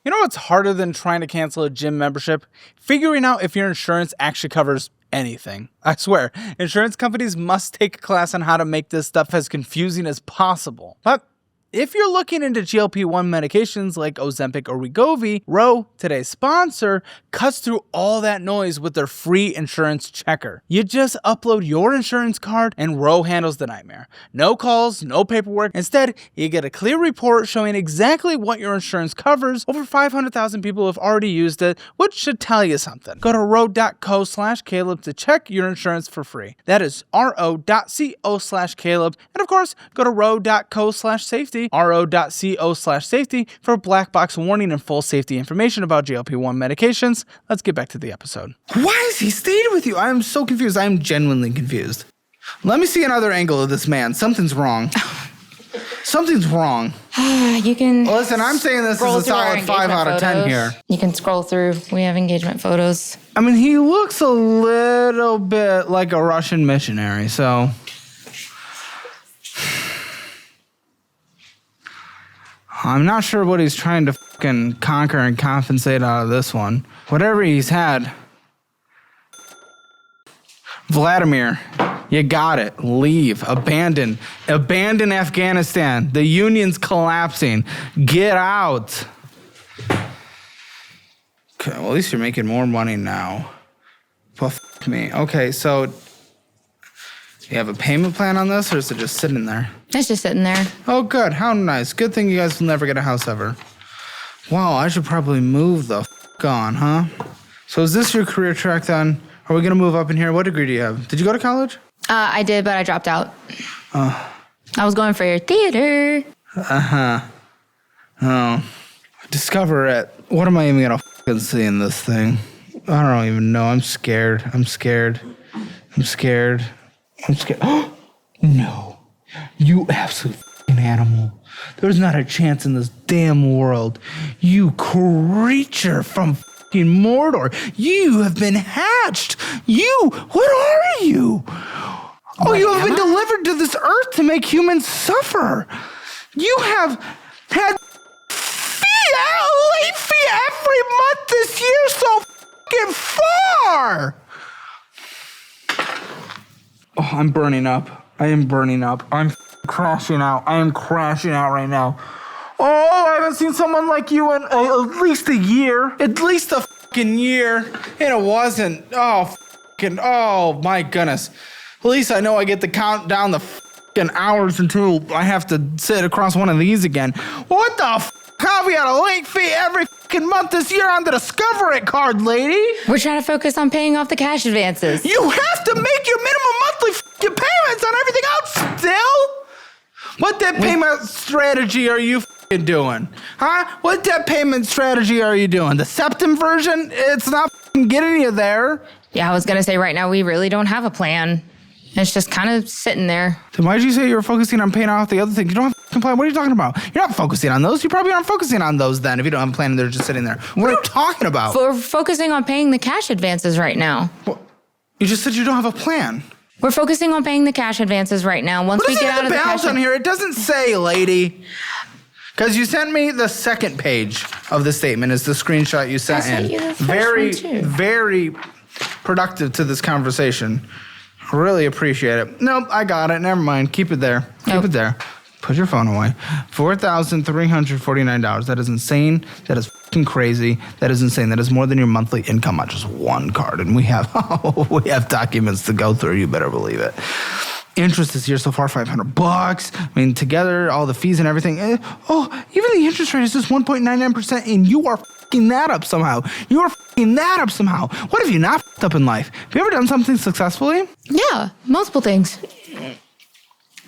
You know what's harder than trying to cancel a gym membership? Figuring out if your insurance actually covers anything. I swear, insurance companies must take a class on how to make this stuff as confusing as possible. But if you're looking into GLP-1 medications like Ozempic or Wegovy, Ro, today's sponsor, cuts through all that noise with their free insurance checker. You just upload your insurance card and Ro handles the nightmare. No calls, no paperwork. Instead, you get a clear report showing exactly what your insurance covers. Over 500,000 people have already used it, which should tell you something. Go to ro.co/Caleb to check your insurance for free. That is ro.co/Caleb. And of course, go to ro.co/safety. ro.co/safety for a black box warning and full safety information about GLP-1 medications. Let's get back to the episode. Why is he staying with you? I am so confused. I am genuinely confused. Let me see another angle of this man. Something's wrong. Something's wrong. You can Listen, I'm saying this scroll is a through our solid 5 out of 10 engagement here. photos. You can scroll through. We have engagement photos. I mean, he looks a little bit like a Russian missionary, so... I'm not sure what he's trying to fucking conquer and compensate out of this one. Whatever he's had. Vladimir, you got it. Leave. Abandon. Abandon Afghanistan. The Union's collapsing. Get out. Okay, well, at least you're making more money now. Well, fuck me. Okay, so... You have a payment plan on this, or is it just sitting there? It's just sitting there. Oh, good. How nice. Good thing you guys will never get a house ever. Wow, I should probably move the on, huh? So is this your career track then? Are we going to move up in here? What degree do you have? Did you go to college? I did, but I dropped out. I was going for theater. Oh. Discover it. What am I even going to see in this thing? I don't even know. I'm scared. No. You absolute fucking animal. There's not a chance in this damn world. You creature from fucking Mordor. You have been hatched. What are you? Oh, you have been delivered to this earth to make humans suffer. You have had late fee every month this year so fucking far. Oh, I'm burning up. I am burning up. I'm crashing out. I am crashing out right now. Oh, I haven't seen someone like you in at least a year. At least a fucking year. And it wasn't. Oh my goodness. At least I know I get to count down the fucking hours until I have to sit across one of these again. What the how have we had a late fee every fucking month this year on the Discover It card, lady? We're trying to focus on paying off the cash advances. You have to make your minimum monthly fucking payments on everything else still? What debt payment strategy are you fucking doing? Huh? What debt payment strategy are you doing? The Septum version? It's not fucking getting you there. Yeah, I was going to say right now we really don't have a plan. It's just kind of sitting there. Then why did you say you were focusing on paying off the other things? You don't have a fucking plan. What are you talking about? You're not focusing on those. You probably aren't focusing on those then if you don't have a plan and they're just sitting there. What are you talking about? We're focusing on paying the cash advances right now. Well, you just said you don't have a plan. We're focusing on paying the cash advances right now. Once we get out of the balance cash on here, it doesn't say, lady. Because you sent me the second page of the statement is the screenshot you sent in. You the first one too. Very productive to this conversation. Really appreciate it. Nope, I got it. Never mind. Keep it there. Keep it there. Put your phone away. $4,349. That is insane. That is fucking crazy. That is insane. That is more than your monthly income on just one card. And we have documents to go through. You better believe it. Interest this year so far, $500. I mean, together, all the fees and everything. Even the interest rate is just 1.99%, and you are fucking that up somehow. You are fucking that up somehow. What have you not fucked up in life? Have you ever done something successfully? Yeah, multiple things.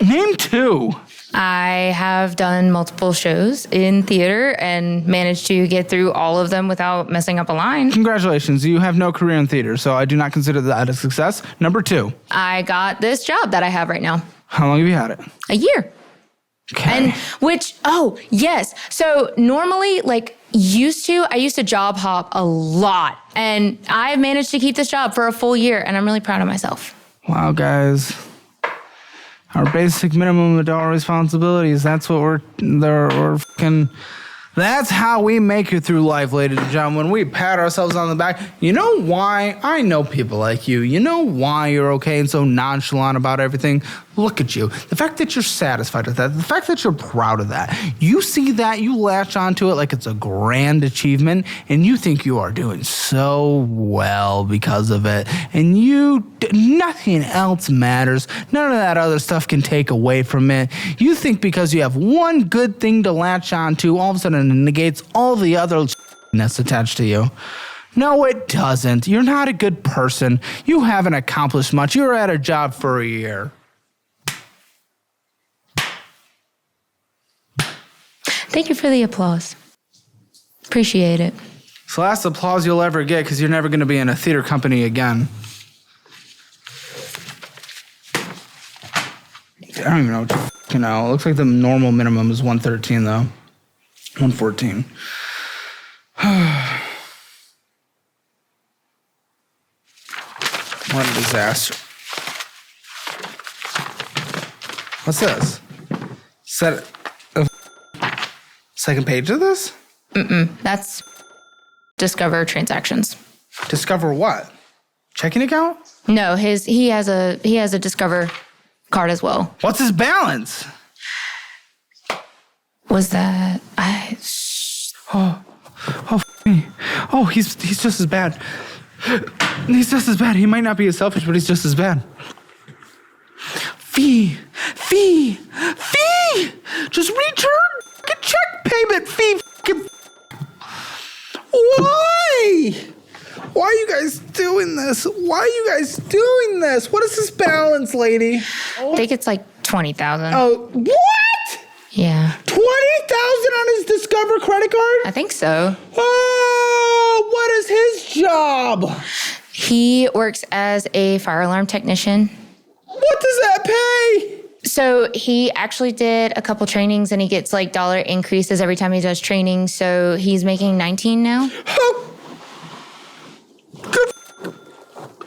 Name two. I have done multiple shows in theater and managed to get through all of them without messing up a line. Congratulations. You have no career in theater, so I do not consider that a success. Number two. I got this job that I have right now. How long have you had it? A year. Okay. Yes. So normally, I used to job hop a lot. And I've managed to keep this job for a full year, and I'm really proud of myself. Wow, guys. Our basic minimum adult responsibilities. That's what we're fucking... That's how we make it through life, ladies and gentlemen. We pat ourselves on the back. You know why? I know people like you. You know why you're okay and so nonchalant about everything? Look at you. The fact that you're satisfied with that, the fact that you're proud of that, you see that, you latch onto it like it's a grand achievement, and you think you are doing so well because of it. And nothing else matters. None of that other stuff can take away from it. You think because you have one good thing to latch onto, all of a sudden it negates all the other that's attached to you. No, it doesn't. You're not a good person. You haven't accomplished much. You were at a job for a year. Thank you for the applause. Appreciate it. It's the last applause you'll ever get because you're never going to be in a theater company again. I don't even know what you know. It looks like the normal minimum is 113 though. 114. What a disaster. What's this? Is that a second page of this? That's Discover transactions. Discover what? Checking account? No, he has a Discover card as well. What's his balance? Was that he's just as bad. He's just as bad. He might not be as selfish, but he's just as bad. Fee. Just return fucking check payment fee. Why? Why are you guys doing this? What is this balance, lady? I think it's like 20,000. Oh, what? Yeah. 20,000? on his Discover credit card? I think so. Oh, what is his job? He works as a fire alarm technician. What does that pay? So he actually did a couple trainings and he gets like dollar increases every time he does training. So he's making 19 now. Oh, good.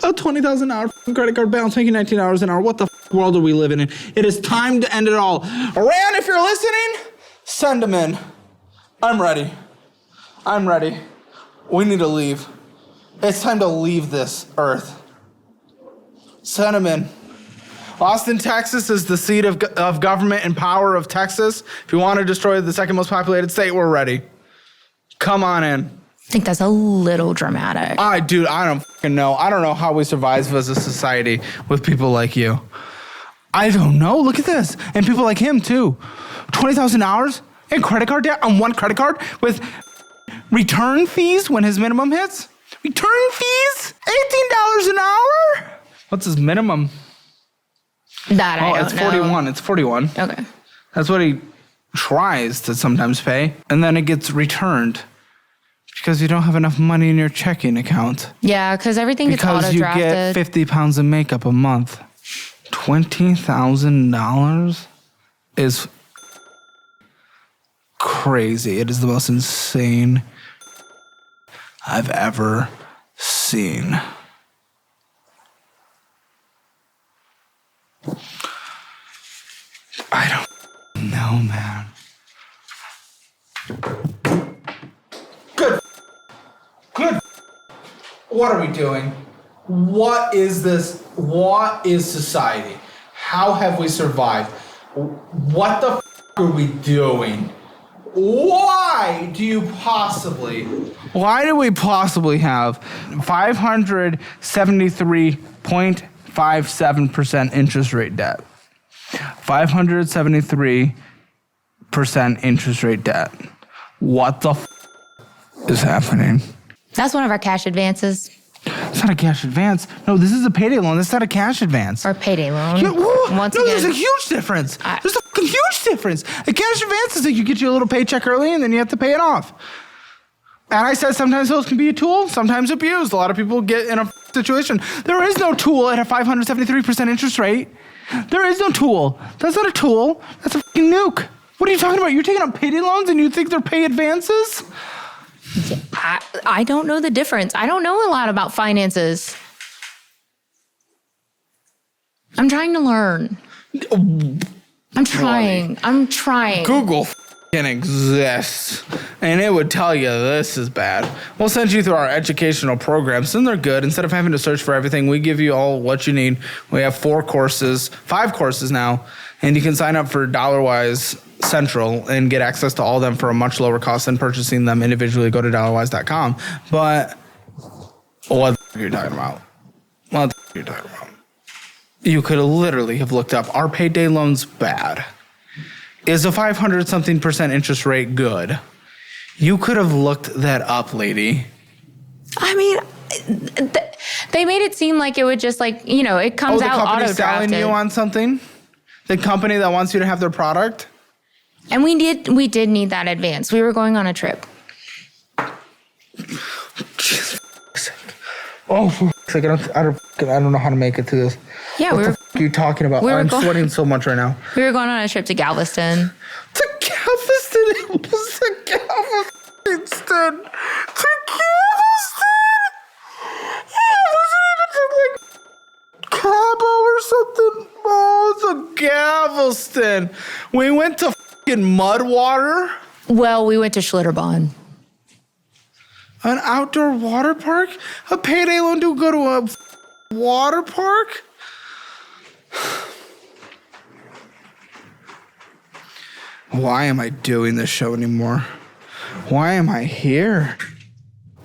A $20,000 credit card balance making $19 an hour. What the world are we living in? It is time to end it all. Iran, if you're listening, send them in. I'm ready. We need to leave. It's time to leave this earth. Send them in. Austin, Texas is the seat of government and power of Texas. If you want to destroy the second most populated state, we're ready. Come on in. I think that's a little dramatic. I don't fucking know. I don't know how we survive as a society with people like you. I don't know. Look at this. And people like him, too. $20,000 in credit card debt on one credit card with return fees when his minimum hits? Return fees? $18 an hour? What's his minimum? That I don't it's know. 41. It's 41. Okay. That's what he tries to sometimes pay. And then it gets returned because you don't have enough money in your checking account. Yeah, because everything gets Because you auto-drafted. get 50 pounds of makeup a month. $20,000 is crazy. It is the most insane I've ever seen. I don't know, man. Good. What are we doing? What is this? What is society? How have we survived? What the are we doing? Why do we possibly have 573.57% interest rate debt? 573% interest rate debt. What the is happening? That's one of our cash advances. It's not a cash advance. No, this is a payday loan. This is not a cash advance. Or payday loan. Yeah, Once no, again, there's a huge difference. There's a fucking huge difference. A cash advance is that you get your little paycheck early and then you have to pay it off. And I said sometimes those can be a tool, sometimes abused. A lot of people get in a situation. There is no tool at a 573% interest rate. There is no tool. That's not a tool. That's a fucking nuke. What are you talking about? You're taking out payday loans and you think they're pay advances? I don't know the difference. I don't know a lot about finances. I'm trying to learn. I'm trying. Google can exist, and it would tell you this is bad. We'll send you through our educational programs, and they're good. Instead of having to search for everything, we give you all what you need. We have 5 courses now, and you can sign up for DollarWise Central and get access to all of them for a much lower cost than purchasing them individually. Go to dollarwise.com. But what are you talking about? What are you talking about? You could literally have looked up, are payday loans bad? Is a 500-something% interest rate good? You could have looked that up, lady. I mean, they made it seem like it would just it comes out the company's selling auto-drafted. you on something? The company that wants you to have their product? And we did need that advance. We were going on a trip. Oh, for sake, I don't know how to make it to this. Yeah, What the are you talking about? I'm sweating so much right now. We were going on a trip to Galveston. To Galveston? It was to Galveston. To Galveston? It wasn't even to Cabo or something. Oh, it's a Galveston. We went to Mudwater. Well, we went to Schlitterbahn. An outdoor water park? A payday loan to go to a water park? Why am I doing this show anymore? Why am I here?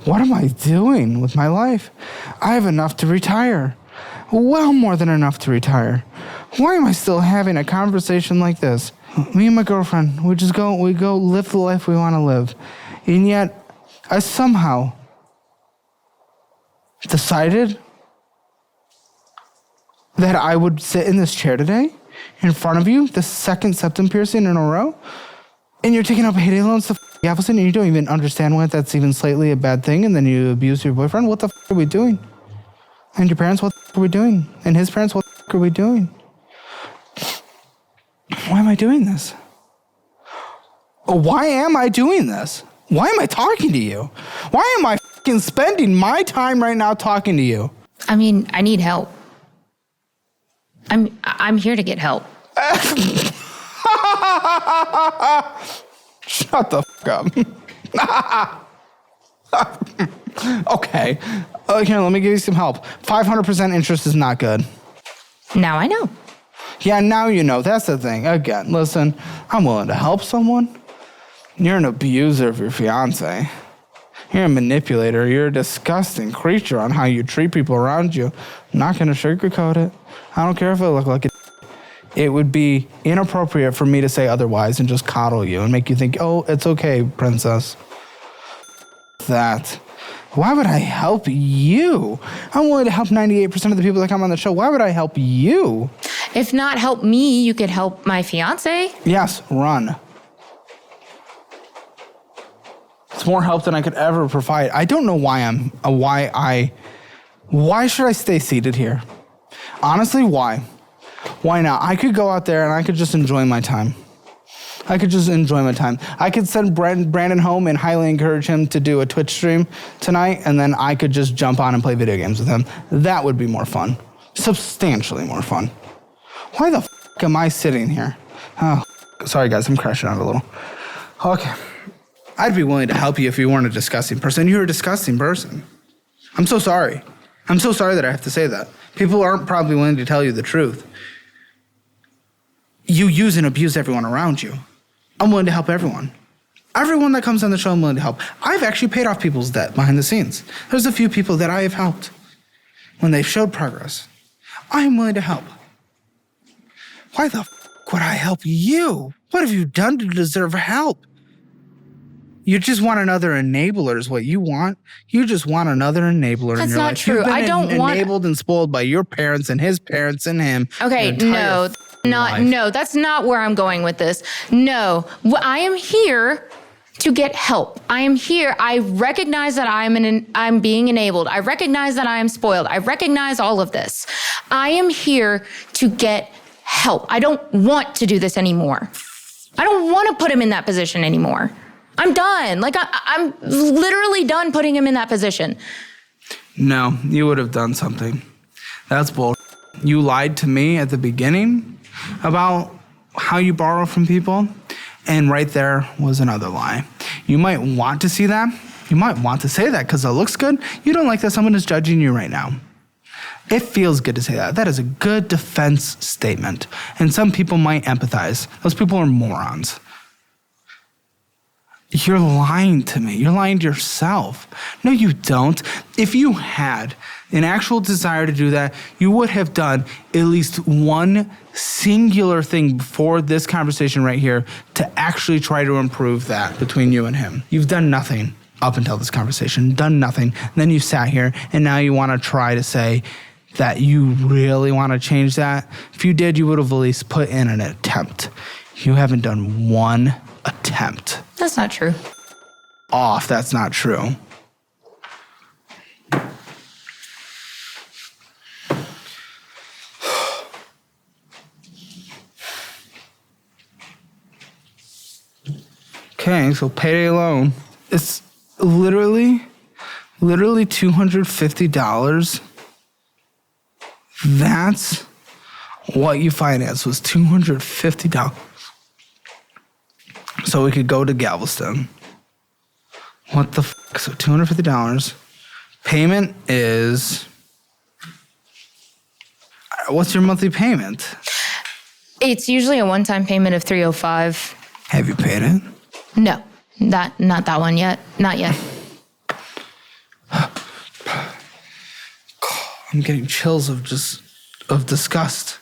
What am I doing with my life? I have enough to retire. Well more than enough to retire. Why am I still having a conversation like this? Me and my girlfriend, we go live the life we want to live. And yet, I somehow decided that I would sit in this chair today in front of you, the second septum piercing in a row, And you're taking out payday loans to Galveston and you don't even understand why that's even slightly a bad thing, and then you abuse your boyfriend? What the are we doing? And your parents, what are we doing? And his parents, what are we doing? Why am I doing this? Why am I doing this? Why am I talking to you? Why am I spending my time right now talking to you? I mean, I need help. I'm here to get help. Shut the up. Okay. Here, let me give you some help. 500% interest is not good. Now I know. Yeah, now you know. That's the thing. Again, listen, I'm willing to help someone. You're an abuser of your fiance. You're a manipulator. You're a disgusting creature on how you treat people around you. I'm not going to sugarcoat it. I don't care if I look like a It would be inappropriate for me to say otherwise and just coddle you and make you think, oh, it's okay, princess. That. Why would I help you? I'm willing to help 98% of the people that come on the show. Why would I help you? If not help me, you could help my fiance. Yes, run. It's more help than I could ever provide. I don't know why should I stay seated here? Honestly, why? Why not? I could go out there and I could just enjoy my time. I could send Brandon home and highly encourage him to do a Twitch stream tonight, and then I could just jump on and play video games with him. That would be more fun. Substantially more fun. Why the am I sitting here? Oh, sorry guys, I'm crashing out a little. Okay. I'd be willing to help you if you weren't a disgusting person. You're a disgusting person. I'm so sorry. I'm so sorry that I have to say that. People aren't probably willing to tell you the truth. You use and abuse everyone around you. I'm willing to help everyone. Everyone that comes on the show, I'm willing to help. I've actually paid off people's debt behind the scenes. There's a few people that I have helped when they've showed progress. I am willing to help. Why the would I help you? What have you done to deserve help? You just want another enabler is what you want. You just want another enabler in your life. That's not true. You've been I don't want enabled and spoiled by your parents and his parents and him. Okay, no, that's not where I'm going with this. No, I am here to get help. I am here. I recognize that I'm being enabled. I recognize that I am spoiled. I recognize all of this. I am here to get help. I don't want to do this anymore. I don't want to put him in that position anymore. I'm done. I'm literally done putting him in that position. No, you would have done something. That's bull. You lied to me at the beginning about how you borrow from people, and right there was another lie. You might want to see that. You might want to say that because it looks good. You don't like that someone is judging you right now. It feels good to say that. That is a good defense statement. And some people might empathize. Those people are morons. You're lying to me. You're lying to yourself. No, you don't. If you had an actual desire to do that, you would have done at least one singular thing before this conversation right here to actually try to improve that between you and him. You've done nothing up until this conversation, done nothing. And then you sat here and now you want to try to say that you really want to change that. If you did, you would have at least put in an attempt. You haven't done one attempt. That's not true. That's not true. Okay, so payday loan. It's literally $250. That's what you financed, was $250. So we could go to Galveston. What the fuck? So $250. Payment is... What's your monthly payment? It's usually a one-time payment of $305. Have you paid it? No, not that one yet. Not yet. I'm getting chills of disgust.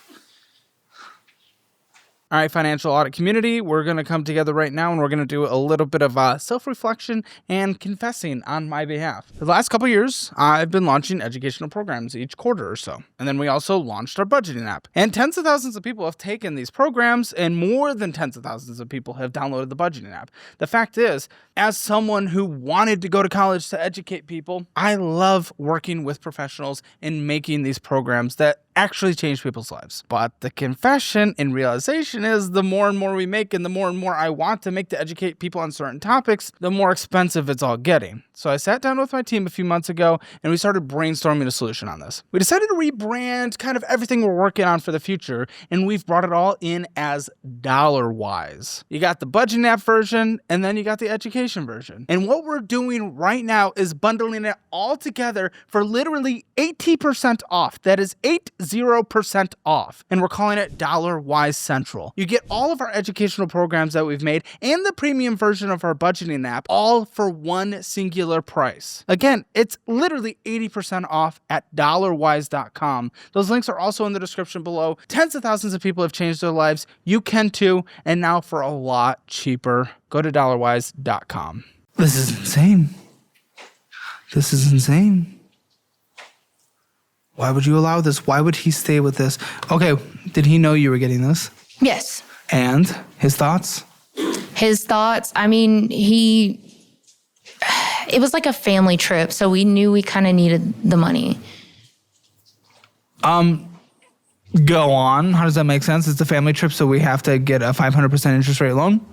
All right, financial audit community, we're going to come together right now and we're going to do a little bit of self-reflection and confessing on my behalf. For the last couple of years, I've been launching educational programs each quarter or so. And then we also launched our budgeting app. And tens of thousands of people have taken these programs, and more than tens of thousands of people have downloaded the budgeting app. The fact is, as someone who wanted to go to college to educate people, I love working with professionals and making these programs that actually change people's lives. But the confession and realization is the more and more we make and the more I want to make to educate people on certain topics, the more expensive it's all getting. So I sat down with my team a few months ago and we started brainstorming a solution on this. We decided to rebrand kind of everything we're working on for the future, and we've brought it all in as DollarWise. You got the budgeting app version and then you got the education version. And what we're doing right now is bundling it all together for literally 80% off. That is 80% off. And we're calling it DollarWise Central. You get all of our educational programs that we've made and the premium version of our budgeting app, all for one singular price. Again, it's literally 80% off at dollarwise.com. Those links are also in the description below. Tens of thousands of people have changed their lives. You can too, and now for a lot cheaper. Go to dollarwise.com. This is insane. This is insane. Why would you allow this? Why would he stay with this? Okay, did he know you were getting this? Yes. And his thoughts? His thoughts, I mean, it was like a family trip, so we knew we kind of needed the money. Go on. How does that make sense? It's a family trip, so we have to get a 500% interest rate loan?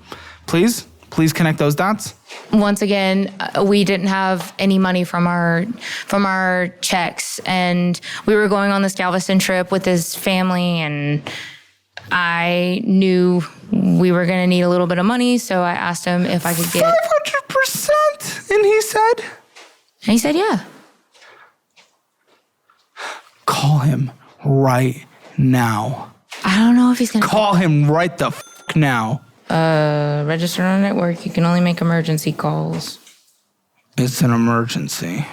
Please connect those dots. Once again, we didn't have any money from our checks, and we were going on this Galveston trip with his family, and I knew we were going to need a little bit of money, so I asked him if I could get 500%, and he said, yeah. Call him right now. I don't know if he's going to Call him right the now. registered on a network. You can only make emergency calls. It's an emergency.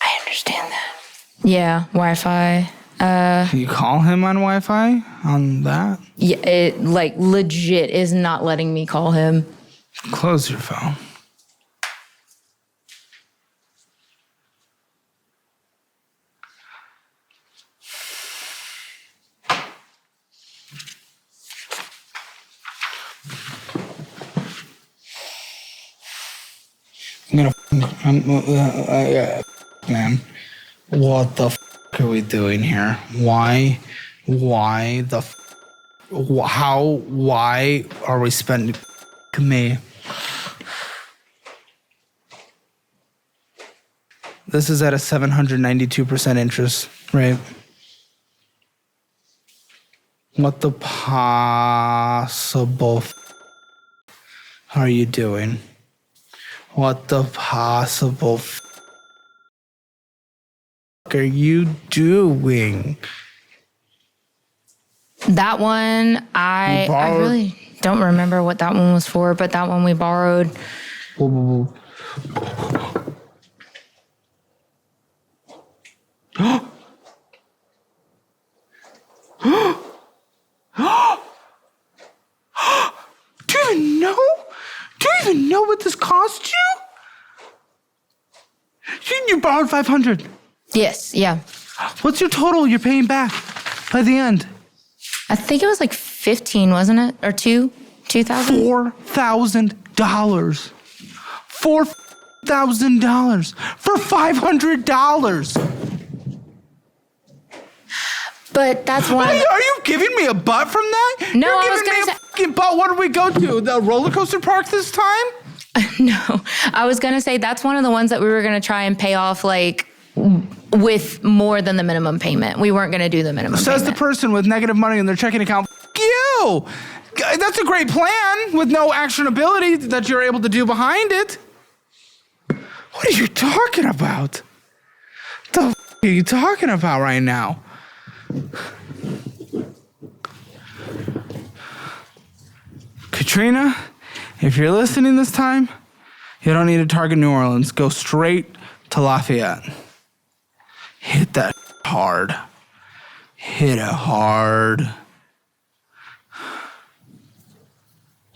I understand that. Yeah, Wi-Fi. Can you call him on Wi-Fi on that? Yeah, it like legit is not letting me call him. Close your phone. Man, what the are we doing here? Why are we spending me? This is at a 792% interest rate. What the possible are you doing? What the possible are you doing? That one, I really don't remember what that one was for, but that one we borrowed. Do you even know? Do you even know what this cost you? You borrowed $500. Yes, yeah. What's your total you're paying back by the end? I think it was like 15, wasn't it? Or 2,000? $4,000. $4,000 for $500. But that's one. Are you giving me a butt from that? No, You're I was giving gonna me a fucking butt. What did we go to? The roller coaster park this time? No, I was going to say that's one of the ones that we were going to try and pay off like with more than the minimum payment. We weren't going to do the minimum Says payment. the person with negative money in their checking account. F you! That's a great plan with no actionability that you're able to do behind it. What are you talking about? The f are you talking about right now? Katrina, if you're listening this time, you don't need to target New Orleans. Go straight to Lafayette. Hit that hard. Hit it hard.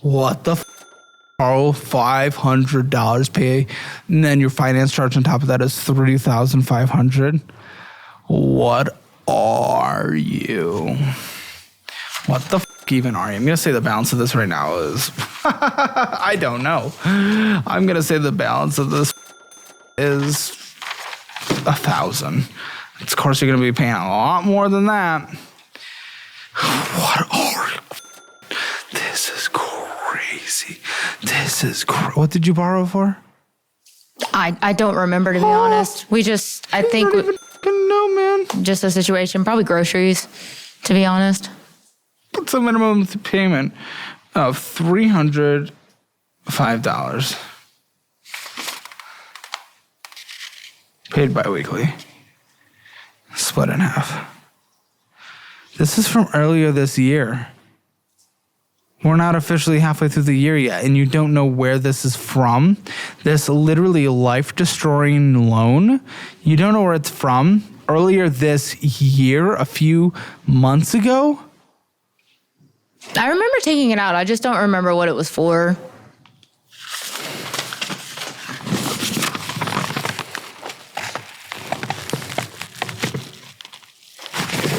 What the borrow $500 pay, and then your finance charge on top of that is $3,500. What are you? What the even are you? I'm gonna say the balance of this right now is I don't know. I'm gonna say the balance of this is 1,000. Of course, you're gonna be paying a lot more than that. What are you? This is crazy. What did you borrow for? I don't remember, to be honest. I think don't even know, man. just a situation, probably groceries, to be honest. What's the minimum payment of $305? Paid bi-weekly. Split in half. This is from earlier this year. We're not officially halfway through the year yet, and you don't know where this is from. This literally life-destroying loan. You don't know where it's from. Earlier this year, a few months ago. I remember taking it out. I just don't remember what it was for.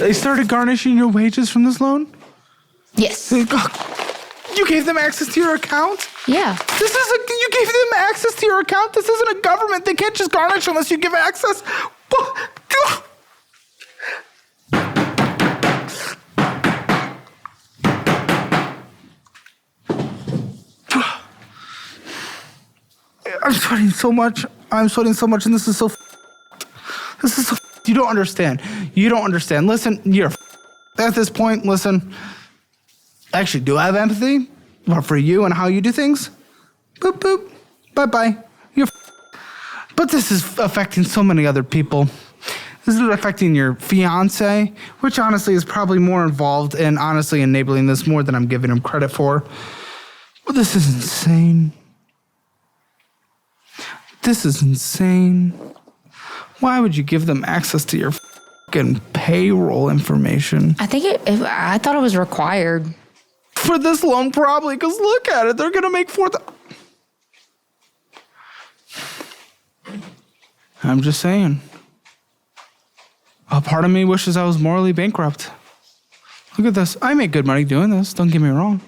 They started garnishing your wages from this loan? Yes. You gave them access to your account? Yeah. You gave them access to your account? This isn't a government. They can't just garnish unless you give access. I'm sweating so much, and this is so you don't understand. Listen, you're at this point, listen. Actually, do I have empathy? But for you and how you do things? Boop, boop, bye-bye. But this is affecting so many other people. This is affecting your fiance, which honestly is probably more involved in honestly enabling this more than I'm giving him credit for. Well, this is insane. Why would you give them access to your fucking payroll information? I thought it was required. For this loan, probably, because look at it. They're going to make $4,000. I'm just saying. A part of me wishes I was morally bankrupt. Look at this. I make good money doing this. Don't get me wrong.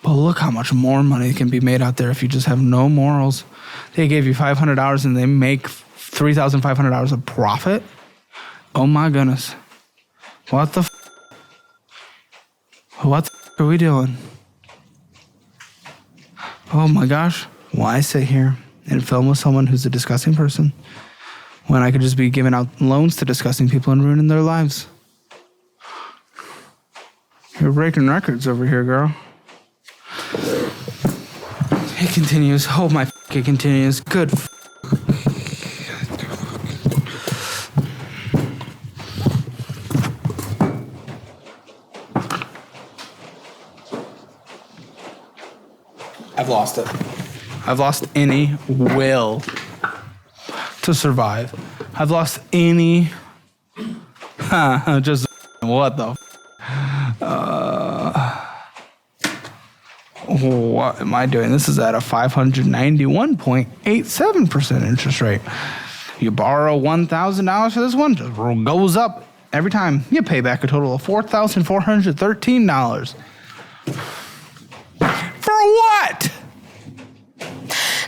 But look how much more money can be made out there if you just have no morals. They gave you $500 and they make $3,500 of profit. Oh my goodness. What the are we doing? Oh my gosh. Why sit here and film with someone who's a disgusting person when I could just be giving out loans to disgusting people and ruining their lives? You're breaking records over here, girl. It continues. Oh my, it continues. Good. I've lost it. I've lost any will to survive. I've lost any. Just what the. What am I doing? This is at a 591.87% interest rate. You borrow $1,000 for this one, just goes up every time. You pay back a total of $4,413. For what?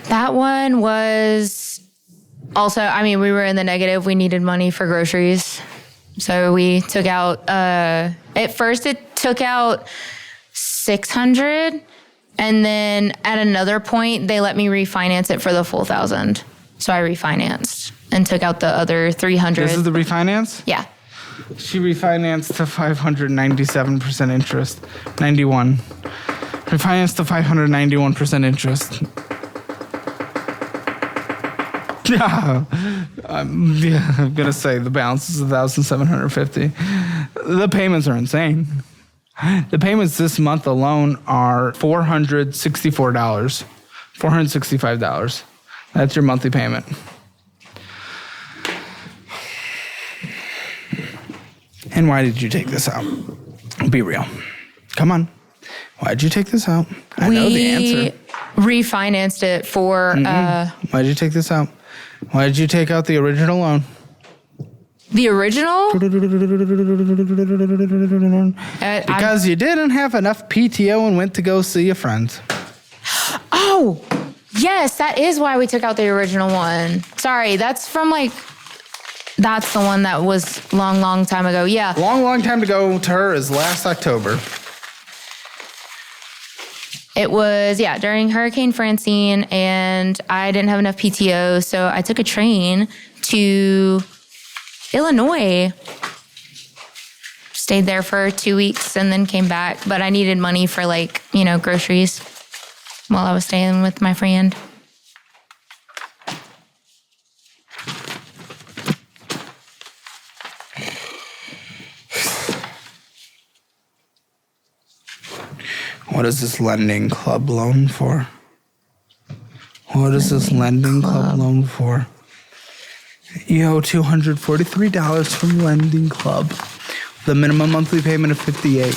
That one was also, we were in the negative. We needed money for groceries. So we took out, at first it took out $600. And then at another point, they let me refinance it for the full $1,000. So I refinanced and took out the other $300. This is the refinance? Yeah. She refinanced to 597% interest. 91. Refinanced to 591% interest. Yeah. I'm going to say the balance is $1,750. The payments are insane. The payments this month alone are $464. $465. That's your monthly payment. And why did you take this out? Be real. Come on. Why'd you take this out? I know the answer. Refinanced it for Why'd you take this out? Why did you take out the original loan? the original. Because you didn't have enough PTO and went to go see a friend. Oh, yes, that is why we took out the original one. Sorry, that's the one that was long time ago. Yeah. Long time to go to her is last October. It was, during Hurricane Francine, and I didn't have enough PTO, so I took a train to Illinois. Stayed there for 2 weeks and then came back, but I needed money for groceries while I was staying with my friend. What is this lending club loan for? What is this lending club loan for? You owe $243 from Lending Club. The minimum monthly payment of $58.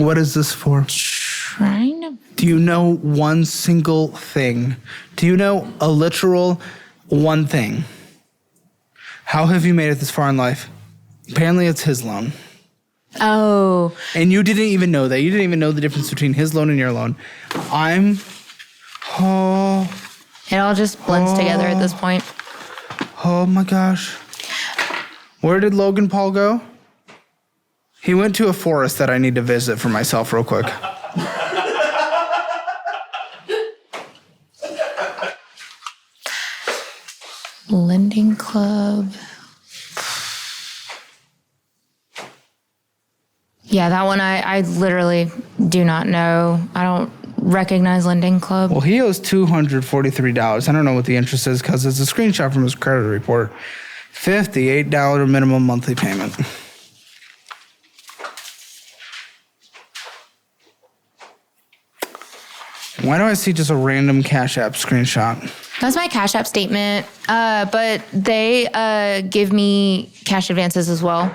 What is this for? Trying to... Do you know one single thing? Do you know a literal one thing? How have you made it this far in life? Apparently it's his loan. Oh. And you didn't even know that. You didn't even know the difference between his loan and your loan. It all just blends together at this point. Oh my gosh. Where did Logan Paul go? He went to a forest that I need to visit for myself real quick. Lending Club. Yeah, that one I literally do not know. I don't recognize Lending Club. Well, he owes $243. I don't know what the interest is because it's a screenshot from his credit report. $58 minimum monthly payment. Why do I see just a random Cash App screenshot? That's my Cash App statement, but they give me cash advances as well.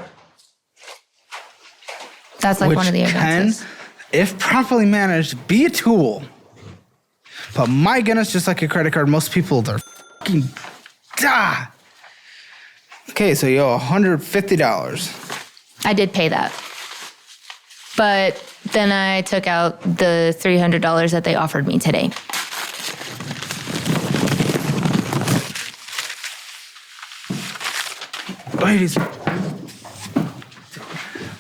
That's like Which one of the advances. Can, if properly managed, be a tool. But my goodness, just like a credit card, most people, they're fucking die. Okay, so you owe $150. I did pay that. But then I took out the $300 that they offered me today. Ladies,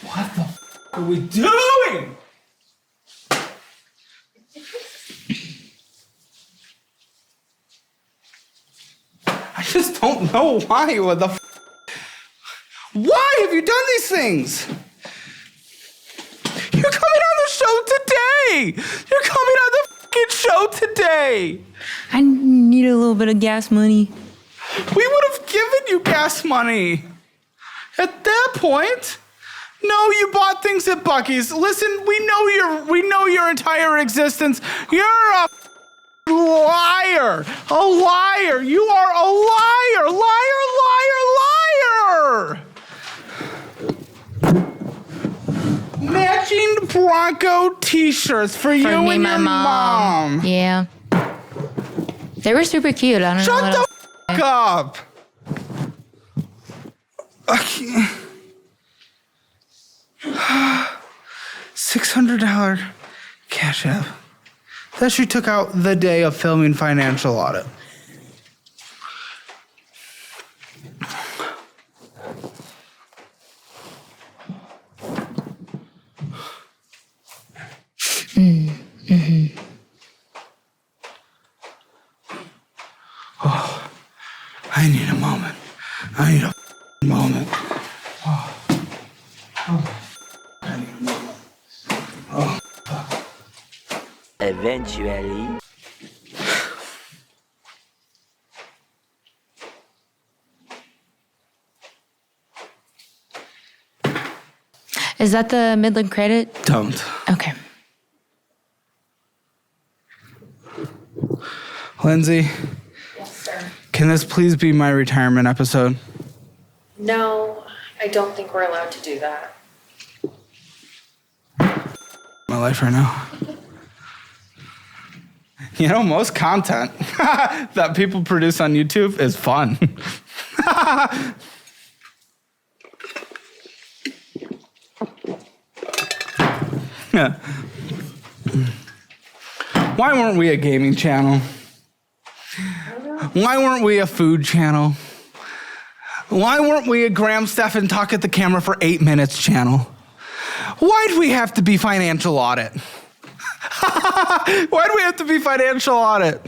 what the are we doing? I just don't know why. What the Why have you done these things? You're coming on the show today. You're coming on the fucking show today. I need a little bit of gas money. We would have given you gas money. At that point, no, you bought things at Buc-ee's. Listen, we know your entire existence. You're a liar. A liar. You are a liar. Liar, liar, liar. Matching Bronco t-shirts for you me and and my your mom. Yeah. They were super cute. I don't know what Shut else. the fuck up. $600 Cash App. That she took out the day of filming Financial Audit. Oh, I need a moment. I need a moment. Eventually. Is that the Midland Credit? Don't. Okay. Lindsay, Yes, sir. can this please be my retirement episode? No, I don't think we're allowed to do that. life right now. You know, most content that people produce on YouTube is fun. Yeah. Why weren't we a gaming channel? Why weren't we a food channel? Why weren't we a Graham Stephan talk at the camera for 8 minutes channel? Why'd we have to be financial audit? Why'd we have to be financial audit?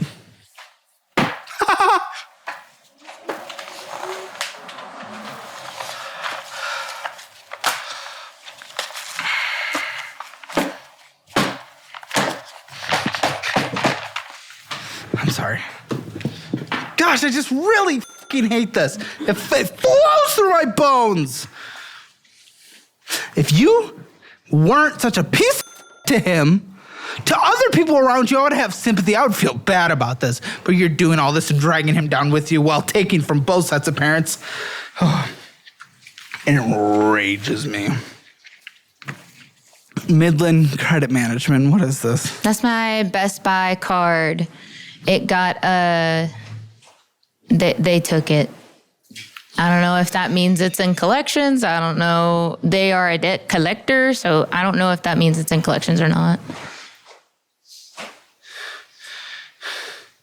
I'm sorry. Gosh, I just really fucking hate this. It flows through my bones. If you weren't such a piece of to him, to other people around you, I would have sympathy. I would feel bad about this. But you're doing all this and dragging him down with you while taking from both sets of parents. Oh, it enrages me. Midland Credit Management, what is this? That's my Best Buy card. It got, they took it. I don't know if that means it's in collections. I don't know. They are a debt collector, so I don't know if that means it's in collections or not.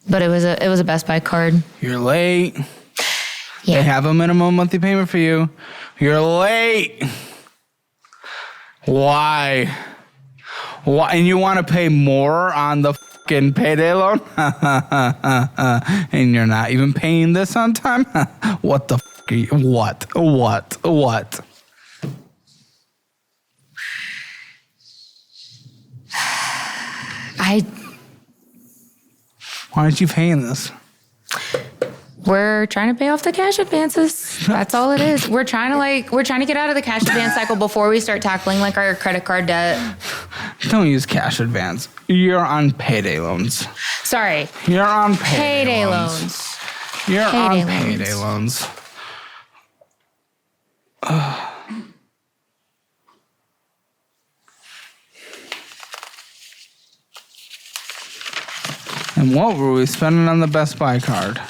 But it was a Best Buy card. You're late. Yeah. They have a minimum monthly payment for you. You're late. Why? Why? And you want to pay more on the fucking payday loan? And you're not even paying this on time? What the fuck are you? What? Why aren't you paying this? We're trying to pay off the cash advances. That's all it is. We're trying to get out of the cash advance cycle before we start tackling like our credit card debt. Don't use cash advance. You're on payday loans. Sorry. You're on Payday loans. You're Payday on payday loans. And what were we spending on the Best Buy card?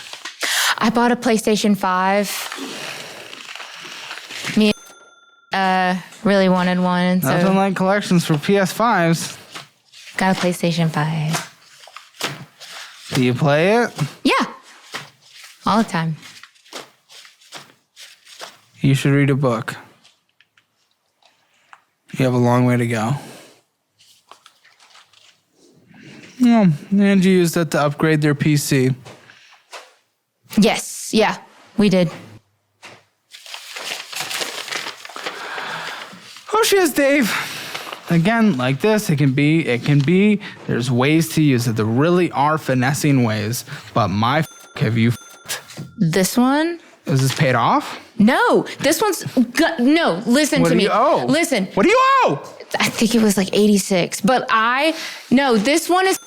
I bought a PlayStation 5. Me really wanted one, so Nothing like collections for PS5s. got a PlayStation 5. Do you play it? Yeah. All the time. You should read a book. You have a long way to go. Oh, and you used it to upgrade their PC. Yes, yeah, we did. Oh, she is, Dave. Again, like this, it can be, there's ways to use it. There really are finessing ways. But my have you This one? Is this paid off? No, this one's, no, listen What to do me. you owe? Listen. What do you owe? I think it was like 86, but no, this one is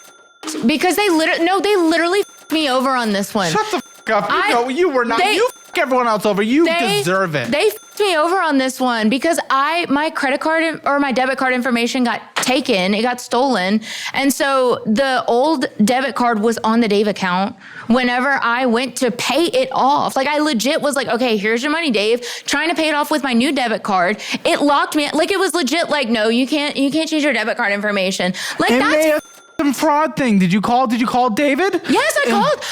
because they literally f***ed me over on this one. Shut the f*** up. You were not. You f*** everyone else over. You deserve it. They f***ed me over on this one because my credit card or my debit card information got taken. It got stolen. And so the old debit card was on the Dave account whenever I went to pay it off. Like I legit was like, okay, here's your money, Dave. Trying to pay it off with my new debit card. It locked me. Like it was legit like, no, you can't change your debit card information. Like that's some fraud thing. Did you call David? Yes,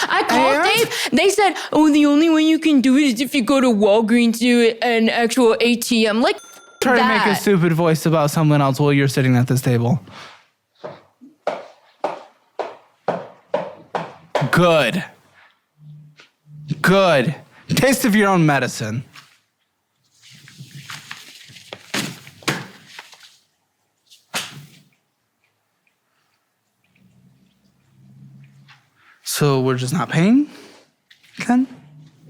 I called Dave. They said, oh, the only way you can do it is if you go to Walgreens to an actual ATM. Like, try to make a stupid voice about someone else while you're sitting at this table. Good. Taste of your own medicine. So we're just not paying, then?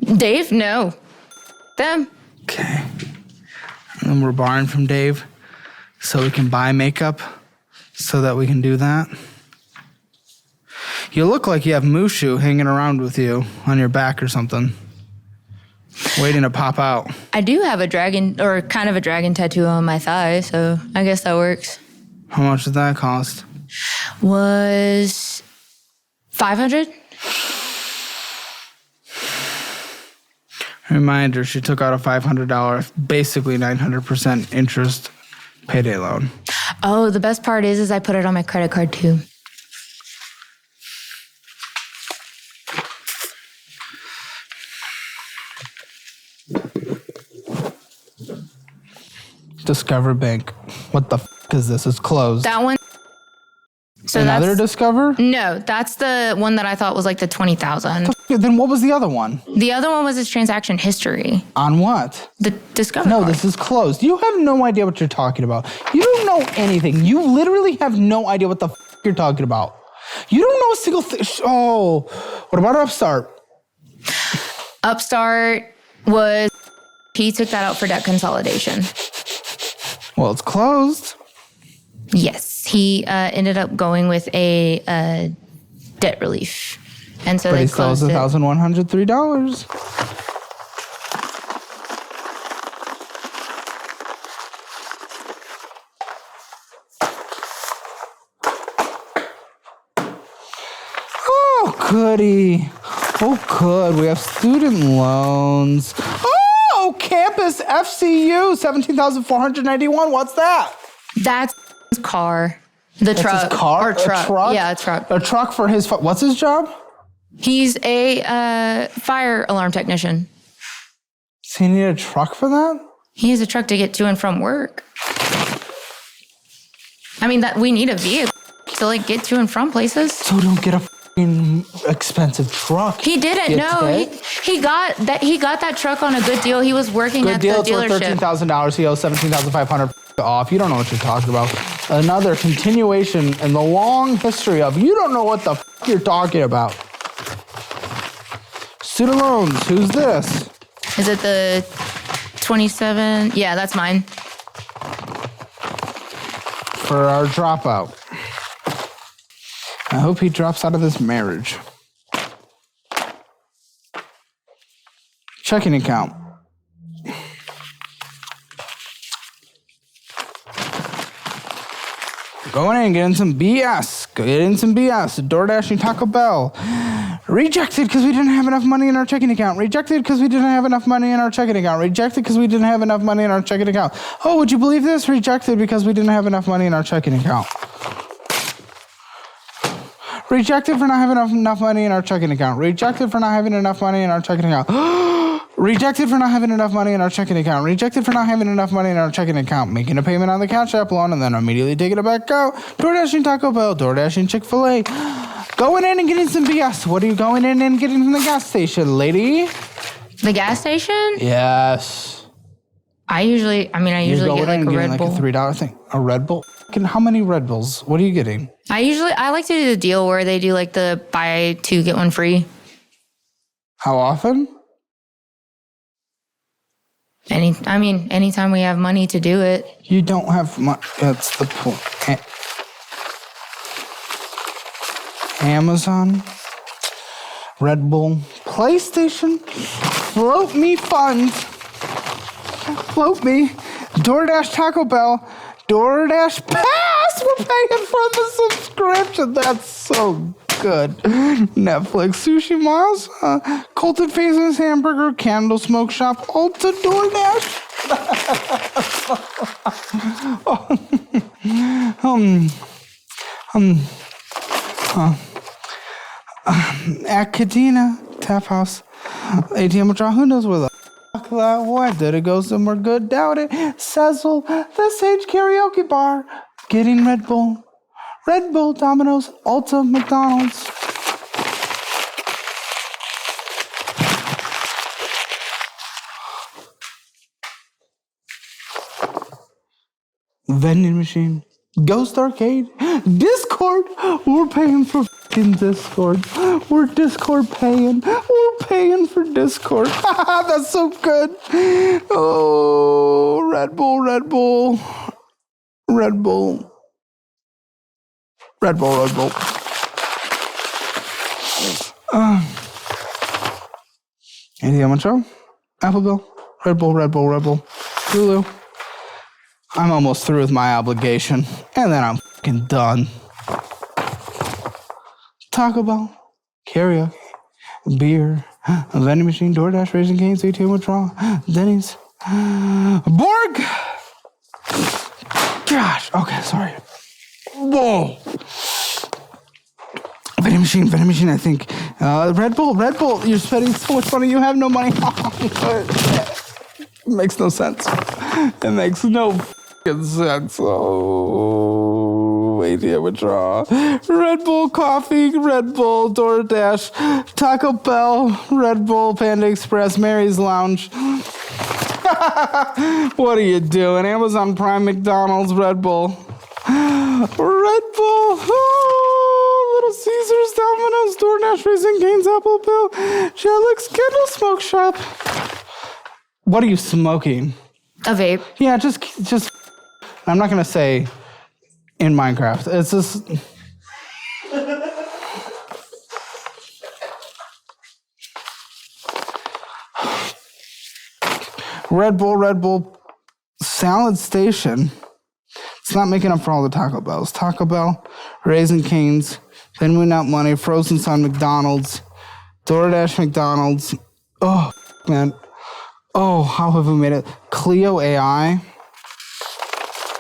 Dave, no. Them. Okay. And then we're borrowing from Dave so we can buy makeup so that we can do that. You look like you have Mushu hanging around with you on your back or something, waiting to pop out. I do have a dragon, or kind of a dragon tattoo on my thigh, so I guess that works. How much did that cost? Was 500. Reminder, she took out a $500, basically 900% interest payday loan. Oh, the best part is I put it on my credit card too. Discover Bank. What the is this? It's closed. That one. So Another that's Discover? no, that's the one that I thought was like the 20,000. Then what was the other one? The other one was his transaction history. On what? The Discover No, card. this is closed. You have no idea what you're talking about. You don't know anything. You literally have no idea what the you're talking about. You don't know a single thing. Oh, what about Upstart? Upstart was, he took that out for debt consolidation. Well, it's closed. Yes, he ended up going with a debt relief. And so But they he still has closed it. $1,103. Oh, goody. Oh, good. We have student loans. Oh, campus FCU, $17,491. What's that? That's his car. The That's truck. his car? Or truck. A truck? Yeah, a truck. A truck for his... What's his job? He's a fire alarm technician. Does he need a truck for that? He has a truck to get to and from work. I mean, that we need a vehicle to like get to and from places. So don't get a f***ing expensive truck. He didn't. You No, dick. he got that. He got that truck on a good deal. He was working Good at deal. the It's worth dealership. $13,000. He owes $17,500 off. You don't know what you're talking about. Another continuation in the long history of you don't know what the f*** you're talking about. Student loans. Who's this? Is it the 27? Yeah, that's mine. For our dropout. I hope he drops out of this marriage. Checking account. Going in, getting some BS. Getting some BS. DoorDash and Taco Bell. Rejected because we didn't have enough money in our checking account. Rejected because we didn't have enough money in our checking account. Rejected because we didn't have enough money in our checking account. Oh, would you believe this? Rejected because we didn't have enough money in our checking account. Rejected for not having enough money in our checking account. Rejected for not having enough money in our checking account. Rejected for not having enough money in our checking account. Rejected for not having enough money in our checking account. Making a payment on the Cash App loan and then immediately taking it back out. DoorDash and Taco Bell. DoorDash and Chick-fil-A. Going in and getting some BS. What are you going in and getting from the gas station, lady? The gas station? Yes. I usually get like a Red Bull. Like a $3 thing. A Red Bull? How many Red Bulls? What are you getting? I like to do the deal where they do like the buy two, get one free. How often? Anytime we have money to do it. You don't have much. That's the point. Amazon, Red Bull, PlayStation, float me funds, float me, DoorDash Taco Bell, DoorDash Pass, we're paying for the subscription, that's so good. Netflix, Sushi Miles, Colton Faces Hamburger, Candle Smoke Shop, Ulta, DoorDash. Acadena, Tap House, ATM withdrawal, who knows where the fuck that went? Did it go somewhere good? Doubt it. Cecil, the Sage Karaoke Bar, getting Red Bull, Domino's, Ulta, McDonald's. Vending machine, Ghost Arcade, Discord. We're paying for fucking Discord. We're Discord paying. We're paying for Discord. That's so good. Oh, Red Bull, Red Bull, Red Bull, Red Bull, Red Bull. Anything on my show? Appleville, Red Bull, Red Bull, Red Bull, Hulu. I'm almost through with my obligation, and then I'm fucking done. Taco Bell, karaoke, beer, a vending machine, DoorDash, Raising Cane's, ATM withdrawal, Denny's, Borg. Gosh, okay, sorry. Whoa. Vending machine, I think. Red Bull, you're spending so much money, you have no money. It makes no sense. It makes no fucking sense. Oh, ATM withdrawal. Red Bull coffee, Red Bull, DoorDash, Taco Bell, Red Bull, Panda Express, Mary's Lounge. What are you doing? Amazon Prime, McDonald's, Red Bull. Red Bull. Oh, Little Caesars, Domino's, DoorDash, Raising Cane's, Appleville, Jellic's, Kindle Smoke Shop. What are you smoking? A vape. Yeah, just. I'm not gonna say in Minecraft. It's just. Red Bull, Salad Station. It's not making up for all the Taco Bells. Taco Bell, Raising Cane's, then Win Out Money, Frozen Sun, McDonald's, DoorDash, McDonald's. Oh, man. Oh, how have we made it? Clio AI.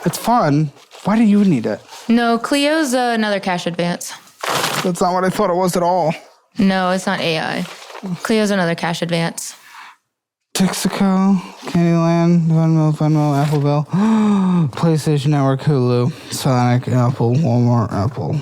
It's fun. Why do you need it? No, Clio's another cash advance. That's not what I thought it was at all. No, it's not AI. Clio's another cash advance. Texaco, Candyland, Venmo, Appleville, PlayStation Network, Hulu, Sonic, Apple, Walmart, Apple.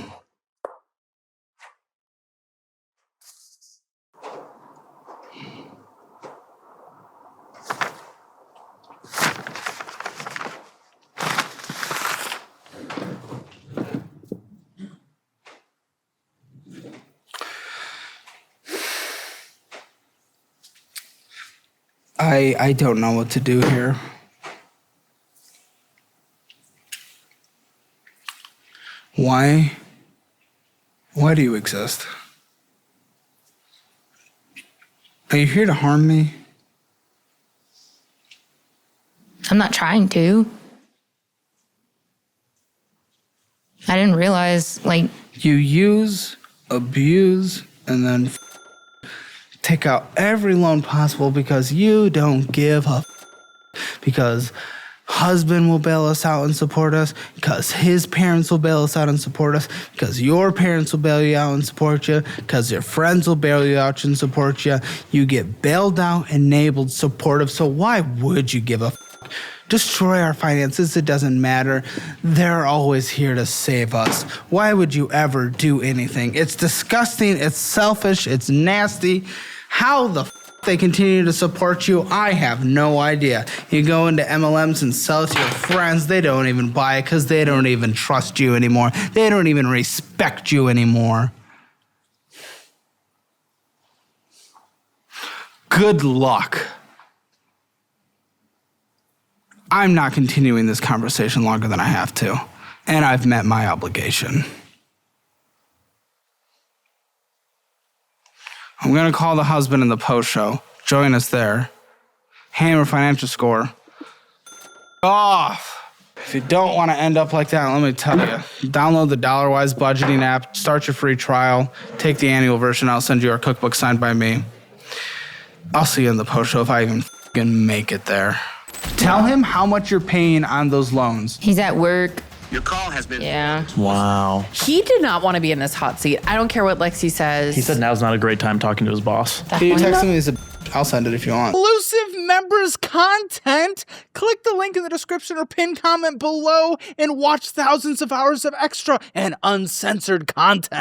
I don't know what to do here. Why do you exist? Are you here to harm me? I'm not trying to. I didn't realize, You use, abuse, and then take out every loan possible because you don't give a because husband will bail us out and support us, because his parents will bail us out and support us, because your parents will bail you out and support you, because your friends will bail you out and support you. You get bailed out, enabled, supportive. So why would you give a destroy our finances? It doesn't matter. They're always here to save us. Why would you ever do anything? It's disgusting. It's selfish. It's nasty. How the they continue to support you, I have no idea. You go into MLMs and sell it to your friends. They don't even buy it because they don't even trust you anymore. They don't even respect you anymore. Good luck. I'm not continuing this conversation longer than I have to, and I've met my obligation. I'm going to call the husband in the post show. Join us there. Hammer financial score. Off. If you don't want to end up like that, let me tell you. Download the DollarWise budgeting app. Start your free trial. Take the annual version. I'll send you our cookbook signed by me. I'll see you in the post show if I even f***ing make it there. Tell him how much you're paying on those loans. he's at work. Your call has been. Yeah. Wow. He did not want to be in this hot seat. I don't care what Lexi says. He said now's not a great time talking to his boss. Can you text me? I'll send it if you want. Exclusive members content. Click the link in the description or pinned comment below and watch thousands of hours of extra and uncensored content.